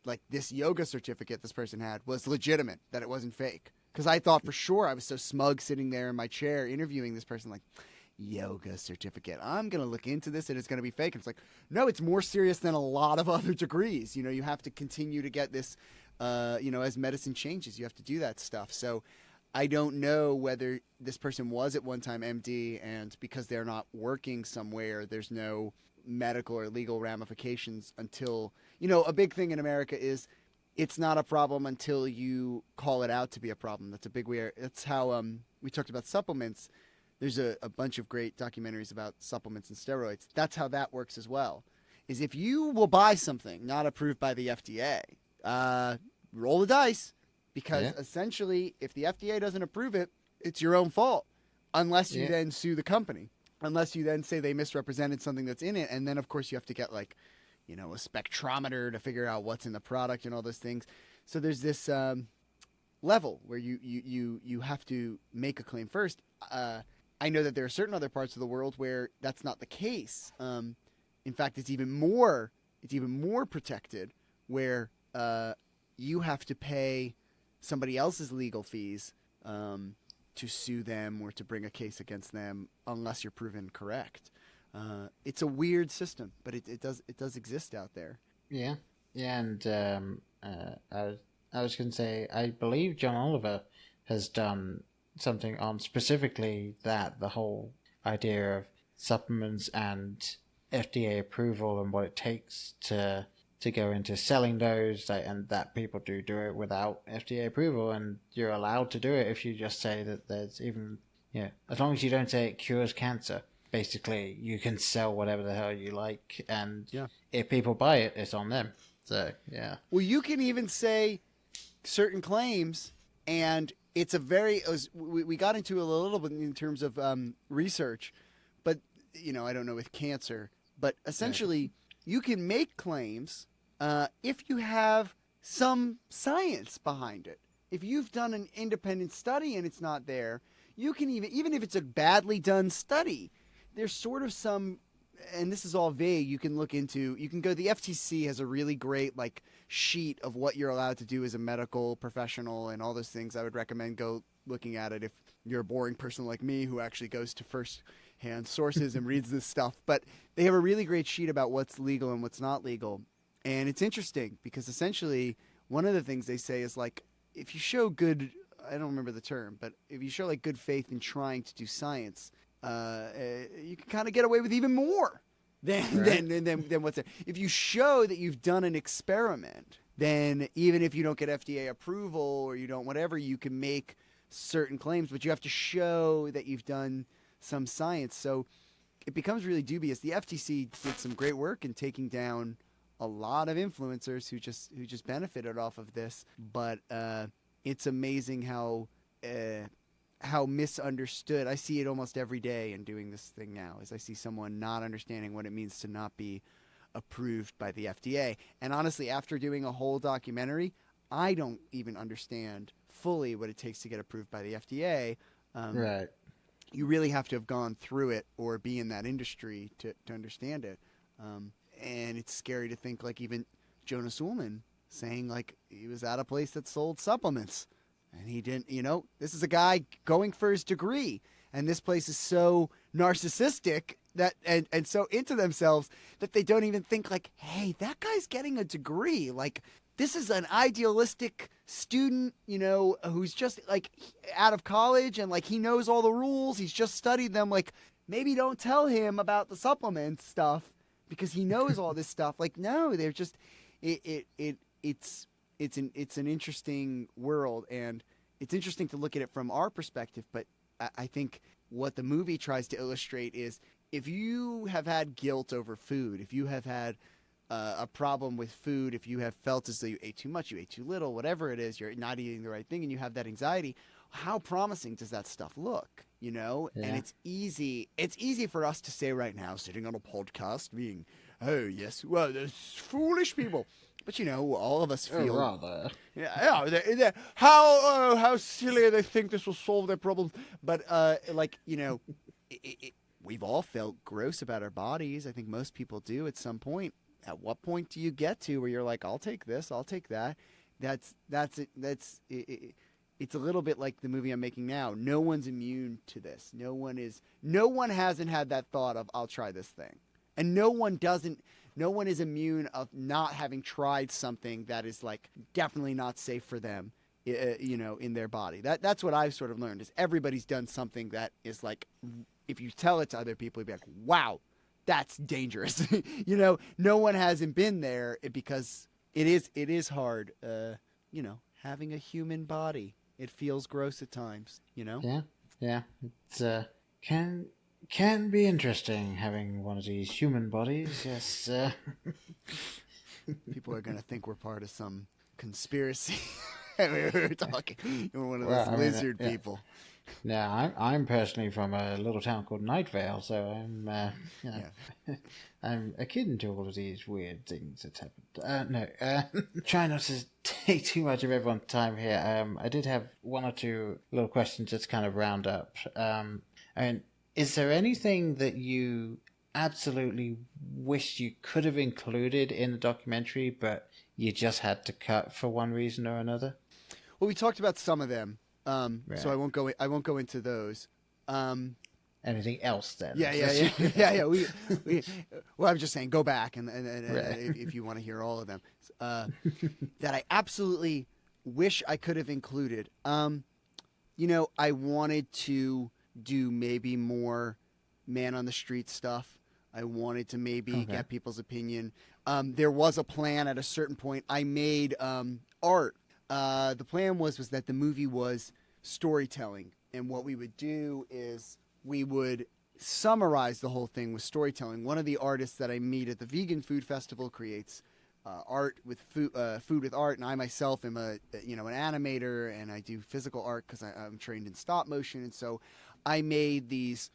like this yoga certificate this person had was legitimate, that it wasn't fake. Because I thought for sure, I was so smug sitting there in my chair interviewing this person, like, yoga certificate, I'm going to look into this and it's going to be fake. And it's like, no, it's more serious than a lot of other degrees. You have to continue to get this, as medicine changes, you have to do that stuff. So I don't know whether this person was at one time MD, and because they're not working somewhere, there's no medical or legal ramifications until, a big thing in America is it's not a problem until you call it out to be a problem. That's a big way. That's how we talked about supplements. There's a bunch of great documentaries about supplements and steroids. That's how that works as well, is if you will buy something not approved by the FDA, roll the dice, because essentially if the FDA doesn't approve it, it's your own fault, unless you then sue the company. Unless you then say they misrepresented something that's in it, and then of course you have to get a spectrometer to figure out what's in the product and all those things. So there's this level where you have to make a claim first. I know that there are certain other parts of the world where that's not the case. In fact, it's even more protected, where you have to pay somebody else's legal fees to sue them or to bring a case against them unless you're proven correct. It's a weird system, but it does exist out there. Yeah, and I was going to say, I believe John Oliver has done something on specifically that, the whole idea of supplements and FDA approval and what it takes to go into selling those, and that people do it without FDA approval, and you're allowed to do it if you just say that there's even, as long as you don't say it cures cancer, basically you can sell whatever the hell you like, and if people buy it, it's on them. So, yeah. Well, you can even say certain claims, and it's a very. We got into it a little bit in terms of research, but I don't know with cancer, but essentially you can make claims if you have some science behind it. If you've done an independent study and it's not there, you can even if it's a badly done study, there's sort of some. And this is all vague. You can look into. You can go. The FTC has a really great sheet of what you're allowed to do as a medical professional and all those things. I would recommend go looking at it if you're a boring person like me who actually goes to first-hand sources and reads this stuff. But they have a really great sheet about what's legal and what's not legal, and it's interesting because essentially one of the things they say is if you show good. I don't remember the term, but if you show good faith in trying to do science. You can kind of get away with even more than what's there. If you show that you've done an experiment, then even if you don't get FDA approval or you don't whatever, you can make certain claims, but you have to show that you've done some science. So it becomes really dubious. The FTC did some great work in taking down a lot of influencers who just benefited off of this, but it's amazing how misunderstood. I see it almost every day in doing this thing now, is I see someone not understanding what it means to not be approved by the FDA. And honestly, after doing a whole documentary, I don't even understand fully what it takes to get approved by the FDA. Right. You really have to have gone through it or be in that industry to understand it. And it's scary to think even Jonas Ullman saying he was at a place that sold supplements. And he didn't, this is a guy going for his degree. And this place is so narcissistic that and so into themselves that they don't even think hey, that guy's getting a degree. This is an idealistic student, who's just out of college and he knows all the rules. He's just studied them. Maybe don't tell him about the supplement stuff because he knows all this stuff. No, they're just, it's an interesting world, and it's interesting to look at it from our perspective. But I think what the movie tries to illustrate is if you have had guilt over food, if you have had a problem with food, if you have felt as though you ate too much, you ate too little, whatever it is, you're not eating the right thing, and you have that anxiety, how promising does that stuff look? Yeah. And it's easy for us to say right now, sitting on a podcast, being, oh yes, well, there's foolish people. But all of us feel rather. Yeah. How silly they think this will solve their problems. But we've all felt gross about our bodies. I think most people do at some point. At what point do you get to where you're like, I'll take this, I'll take that? That's it. It's a little bit like the movie I'm making now. No one's immune to this. No one hasn't had that thought of I'll try this thing, and no one is immune of not having tried something that is definitely not safe for them, in their body. That's what I've sort of learned is everybody's done something that is if you tell it to other people, you'd be like, wow, that's dangerous. No one hasn't been there because it is hard. Having a human body, it feels gross at times. Yeah. It's can be interesting having one of these human bodies. Yes. People are gonna think we're part of some conspiracy. We're talking. You're one of those lizard people. No, I'm personally from a little town called Night Vale, so I'm, I'm akin to all of these weird things that's happened. Try not to take too much of everyone's time here. I did have one or two little questions just kind of round up. Is there anything that you absolutely wish you could have included in the documentary, but you just had to cut for one reason or another? Well, we talked about some of them. So I won't go into those. Anything else then? Yeah. Well, I'm just saying, go back and if you want to hear all of them, that I absolutely wish I could have included. I wanted to do maybe more man on the street stuff. I wanted to maybe get people's opinion. There was a plan at a certain point. I made art. The plan was that the movie was storytelling, and what we would do is we would summarize the whole thing with storytelling. One of the artists that I meet at the Vegan Food Festival creates art with food with art, and I myself am an animator, and I do physical art because I'm trained in stop motion, and so I made these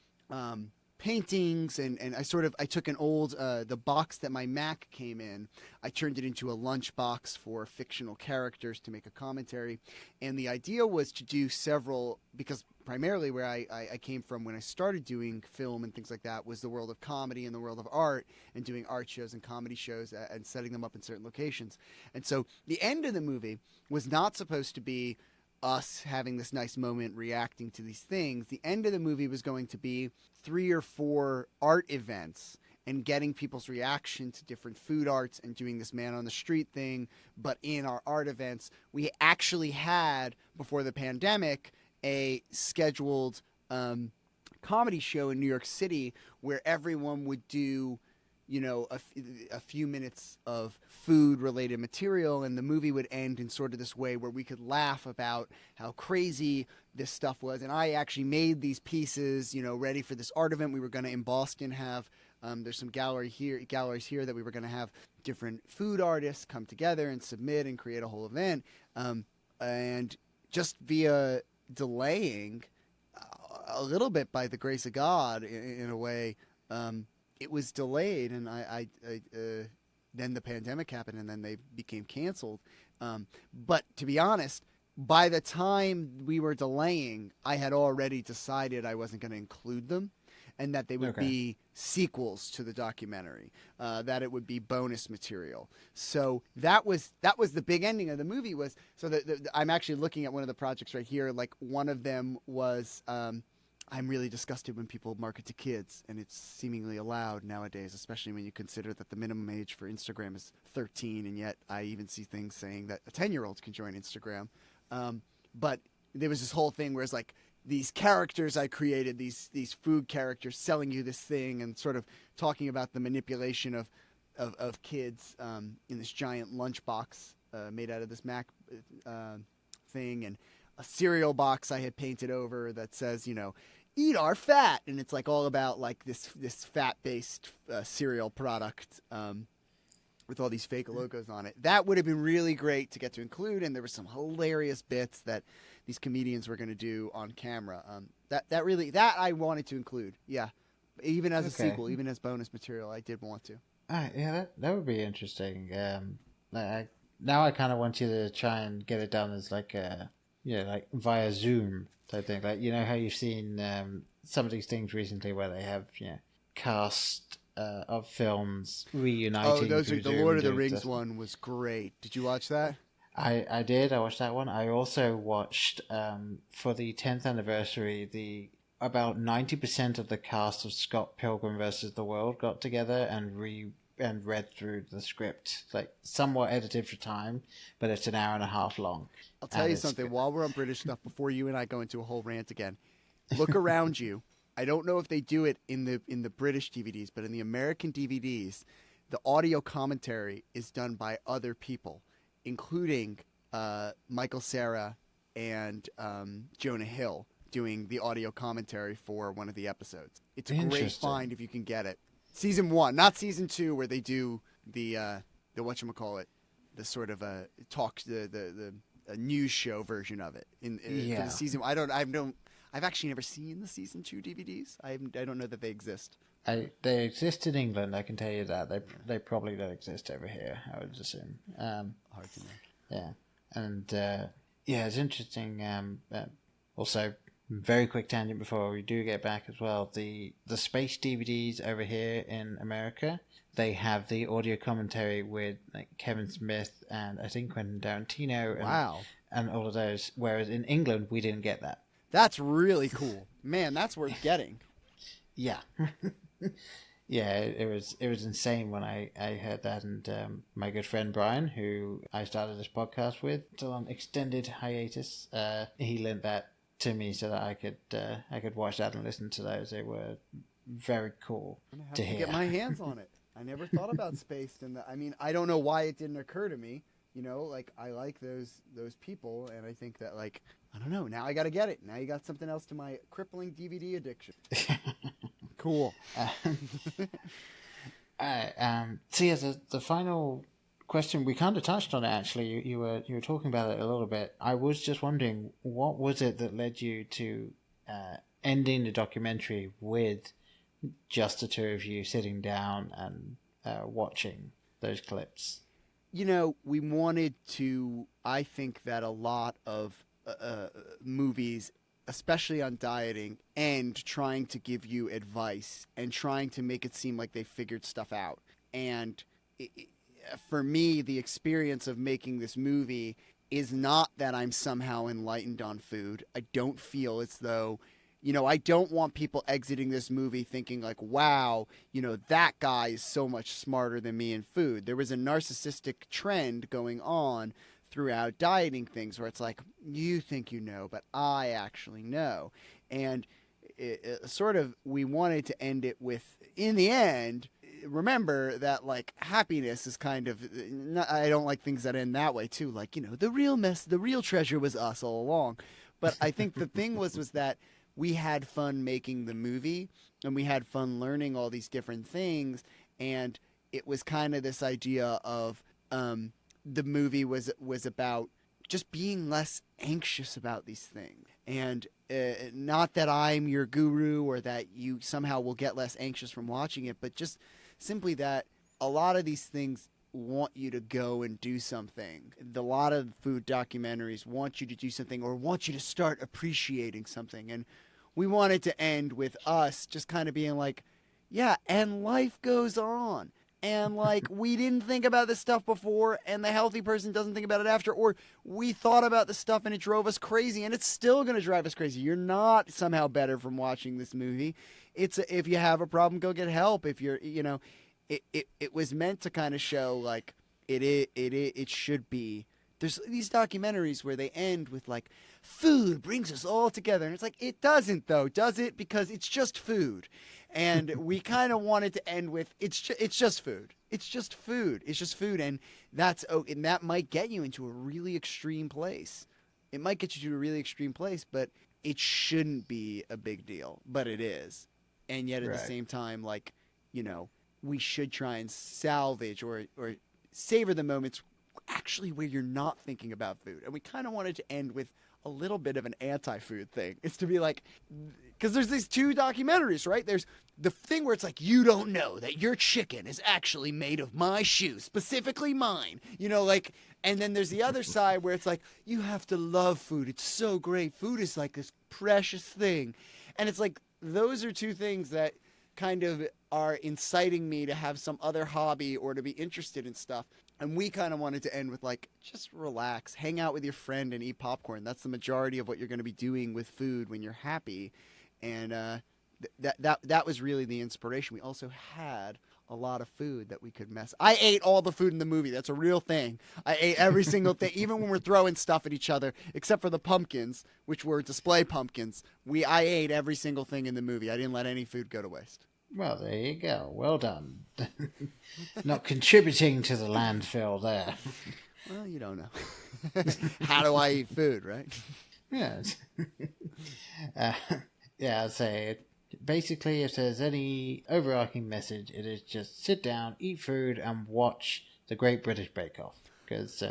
paintings, and I took an old the box that my Mac came in. I turned it into a lunch box for fictional characters to make a commentary, and the idea was to do several, because primarily where I came from when I started doing film and things like that was the world of comedy and the world of art, and doing art shows and comedy shows and setting them up in certain locations. And so the end of the movie was not supposed to be us having this nice moment reacting to these things. The end of the movie was going to be 3 or 4 art events and getting people's reaction to different food arts and doing this man on the street thing. But in our art events, we actually had, before the pandemic, a scheduled comedy show in New York City where everyone would do, a few minutes of food-related material, and the movie would end in sort of this way where we could laugh about how crazy this stuff was. And I actually made these pieces, ready for this art event we were going to in Boston have. There's some galleries here that we were going to have different food artists come together and submit and create a whole event. And just via delaying a little bit by the grace of God, in a way, it was delayed, and I then the pandemic happened, and then they became canceled. But to be honest, by the time we were delaying, I had already decided I wasn't going to include them, and that they would be sequels to the documentary, that it would be bonus material. So that was the big ending of the movie. Was so that I'm actually looking at one of the projects right here. Like, one of them was I'm really disgusted when people market to kids, and it's seemingly allowed nowadays, especially when you consider that the minimum age for Instagram is 13, and yet I even see things saying that 10-year-olds can join Instagram. But there was this whole thing where it's like these characters I created, these food characters selling you this thing, and sort of talking about the manipulation of kids in this giant lunchbox made out of this Mac thing, and a cereal box I had painted over that says, eat our fat, and it's like all about like this fat-based cereal product with all these fake logos on it. That would have been really great to get to include, and there were some hilarious bits that these comedians were going to do on camera. That I wanted to include, yeah, even as a sequel, even as bonus material, I did want to. Yeah, that would be interesting. Now I kind of want you to try and get it done as like like via Zoom type thing. Like, how you've seen some of these things recently where they have cast of films reuniting. Oh, the Lord of the Rings one was great. Did you watch that? I did. I watched that one. I also watched for the 10th anniversary, about 90% of the cast of Scott Pilgrim vs. the World got together and read through the script, like somewhat edited for time, but it's an hour and a half long. I'll tell you something. While we're on British stuff, before you and I go into a whole rant again, look around you. I don't know if they do it in the British DVDs, but in the American DVDs, the audio commentary is done by other people, including Michael Cera and Jonah Hill doing the audio commentary for one of the episodes. It's a great find if you can get it. Season 1, not season 2, where they do the whatchamacallit, the sort of a news show version of it. For the season, I've actually never seen the season 2 DVDs. I don't know that they exist. They exist in England, I can tell you that. They probably don't exist over here, I would assume. Hard to know. Yeah, and it's interesting. Also, very quick tangent before we do get back as well. The space DVDs over here in America, they have the audio commentary with like Kevin Smith and I think Quentin Tarantino. And all of those. Whereas in England, we didn't get that. That's really cool, man. That's worth getting. Yeah. Yeah, it was insane when I heard that, and my good friend Brian, who I started this podcast with, still on extended hiatus, he lent that to me so that I could watch that and listen to those. They were very cool to hear. Get my hands on it. I never thought about space, and I don't know why it didn't occur to me. I like those people, and I think that I don't know. Now I got to get it. Now you got something else to my crippling DVD addiction. Cool. So yeah, the final question, we kind of touched on it actually. You were talking about it a little bit. I was just wondering, what was it that led you to ending the documentary with just the two of you sitting down and watching those clips? You know, we wanted to. I think that a lot of movies, especially on dieting, end trying to give you advice and trying to make it seem like they figured stuff out. And for me, the experience of making this movie is not that I'm somehow enlightened on food. I don't feel as though, I don't want people exiting this movie thinking like, wow, that guy is so much smarter than me in food. There was a narcissistic trend going on throughout dieting things where it's like, you think you know, but I actually know. And we wanted to end it with, in the end, remember that like happiness is kind of, I don't like things that end that way too. Like, the real treasure was us all along. But I think the thing was that we had fun making the movie and we had fun learning all these different things. And it was kind of this idea of, the movie was about just being less anxious about these things. And not that I'm your guru or that you somehow will get less anxious from watching it, but just simply that a lot of these things want you to go and do something. A lot of food documentaries want you to do something or want you to start appreciating something. And we wanted to end with us just kind of being like, yeah, and life goes on. And like, we didn't think about this stuff before, and the healthy person doesn't think about it after, or we thought about the stuff and it drove us crazy, and it's still going to drive us crazy. You're not somehow better from watching this movie. If you have a problem, go get help. If you're, it was meant to kind of show like it should be. There's these documentaries where they end with like, food brings us all together, and it's like, it doesn't though, does it? Because it's just food. And we kind of wanted to end with, it's just food. It's just food. It's just food. And and that might get you into a really extreme place. It might get you to a really extreme place, but it shouldn't be a big deal. But it is. And yet at the same time, like, we should try and salvage or savor the moments actually where you're not thinking about food. And we kind of wanted to end with a little bit of an anti-food thing. It's to be like, because there's these two documentaries, right? There's the thing where it's like, you don't know that your chicken is actually made of my shoes, specifically mine, and then there's the other side where it's like, you have to love food. It's so great. Food is like this precious thing. And it's like, those are two things that kind of are inciting me to have some other hobby or to be interested in stuff. And we kind of wanted to end with like, just relax, hang out with your friend and eat popcorn. That's the majority of what you're going to be doing with food when you're happy. And that was really the inspiration. We also had a lot of food that we could mess. I ate all the food in the movie. That's a real thing. I ate every single thing, even when we're throwing stuff at each other, except for the pumpkins, which were display pumpkins. I ate every single thing in the movie. I didn't let any food go to waste. Well, there you go. Well done. Not contributing to the landfill there. Well, you don't know. How do I eat food, right? Yes. I'd say basically if there's any overarching message, it is just sit down, eat food, and watch The Great British Bake Off. Because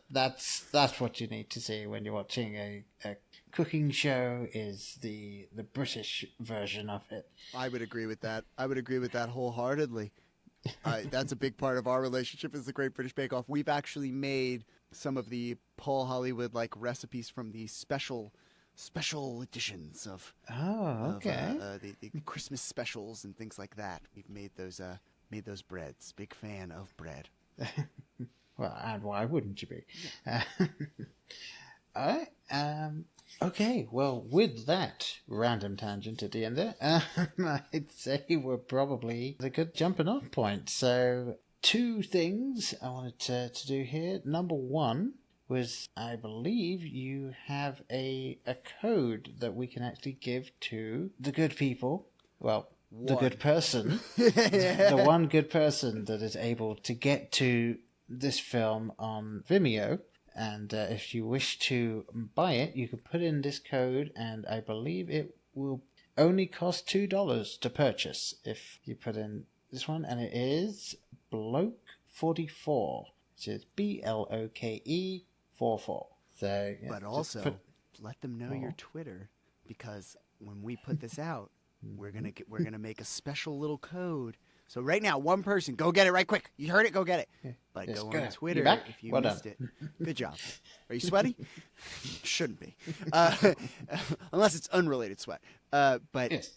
that's what you need to see when you're watching a cooking show, is the British version of it. I would agree with that. I would agree with that wholeheartedly. That's a big part of our relationship is The Great British Bake Off. We've actually made some of the Paul Hollywood like recipes from the special editions of the Christmas specials and things like that. We've made those breads. Big fan of bread. Well, and why wouldn't you be? All right. Okay, well, with that random tangent at the end there, I'd say we're probably a good jumping off point. So, two things I wanted to do here. Number one was, I believe you have a code that we can actually give to the good people. Well, the good person. The one good person that is able to get to this film on Vimeo. And if you wish to buy it, you can put in this code, and I believe it will only cost $2 to purchase if you put in this one, and it is Bloke44. which is BLOKE44. So, yeah, but also let them know your Twitter, because when we put this out, we're gonna make a special little code. So right now, one person, go get it right quick. You heard it, go get it. Yeah. But go on Twitter if you missed it. Good job. Are you sweaty? Shouldn't be, unless it's unrelated sweat. But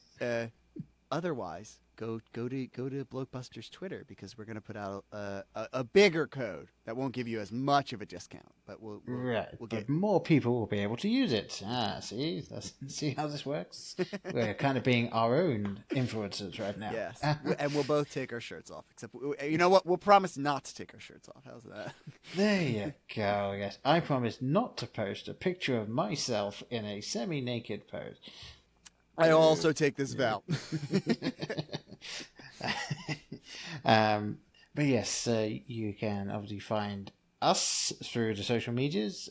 otherwise, go to Blockbuster's Twitter, because we're gonna put out a bigger code that won't give you as much of a discount, but we'll get more people will be able to use it. See how this works. We're kind of being our own influencers right now. Yes, and we'll both take our shirts off. Except, you know what? We'll promise not to take our shirts off. How's that? There you go. Yes, I promise not to post a picture of myself in a semi-naked pose. I also take this vow. But yes, you can obviously find us through the social medias.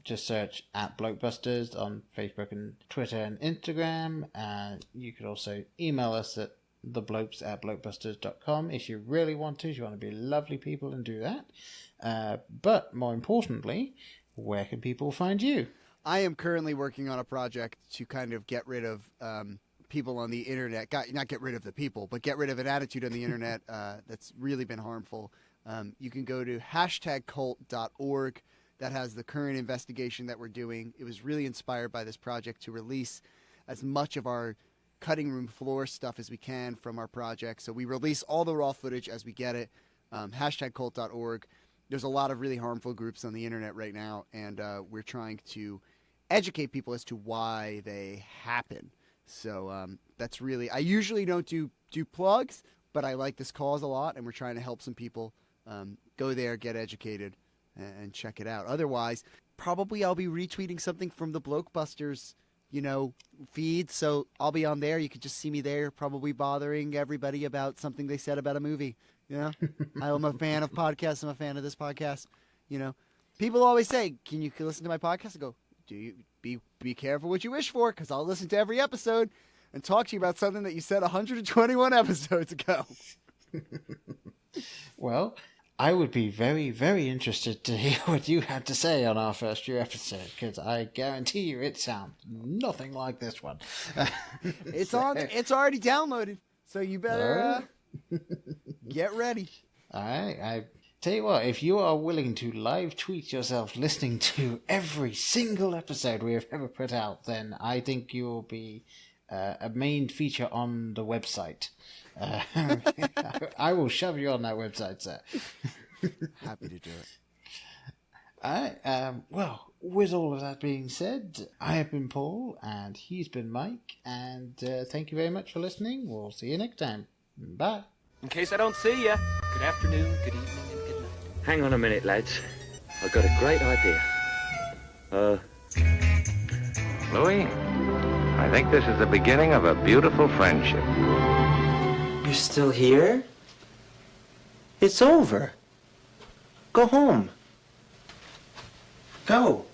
Just search at Blokebusters on Facebook and Twitter and Instagram. You could also email us at theblokes@blokebusters.com if you really want to. If you want to be lovely people and do that. But more importantly, where can people find you? I am currently working on a project to kind of get rid of people on the internet. Not get rid of the people, but get rid of an attitude on the internet that's really been harmful. You can go to #cult.org. That has the current investigation that we're doing. It was really inspired by this project to release as much of our cutting room floor stuff as we can from our project. So we release all the raw footage as we get it. #cult.org. There's a lot of really harmful groups on the internet right now, and we're trying to educate people as to why they happen. So that's really, I usually don't do plugs, but I like this cause a lot, and we're trying to help some people. Go there, get educated, and check it out. Otherwise, probably I'll be retweeting something from the Blokebusters, feed. So I'll be on there. You could just see me there, probably bothering everybody about something they said about a movie. I'm a fan of podcasts. I'm a fan of this podcast. People always say, "Can you listen to my podcast?" I go, "Do you be careful what you wish for?" Because I'll listen to every episode and talk to you about something that you said 121 episodes ago. Well, I would be very, very interested to hear what you had to say on our first year episode, because I guarantee you it sounds nothing like this one. It's already downloaded, so you better get ready. All right, I tell you what, if you are willing to live tweet yourself listening to every single episode we have ever put out, then I think you will be a main feature on the website. I will shove you on that website, sir. Happy to do it. All right, well, with all of that being said, I have been Paul, and he's been Mike, and thank you very much for listening. We'll see you next time. Bye. In case I don't see you, good afternoon, good evening, and good night. Hang on a minute, lads. I've got a great idea. Louis, I think this is the beginning of a beautiful friendship. You're still here? It's over. Go home. Go.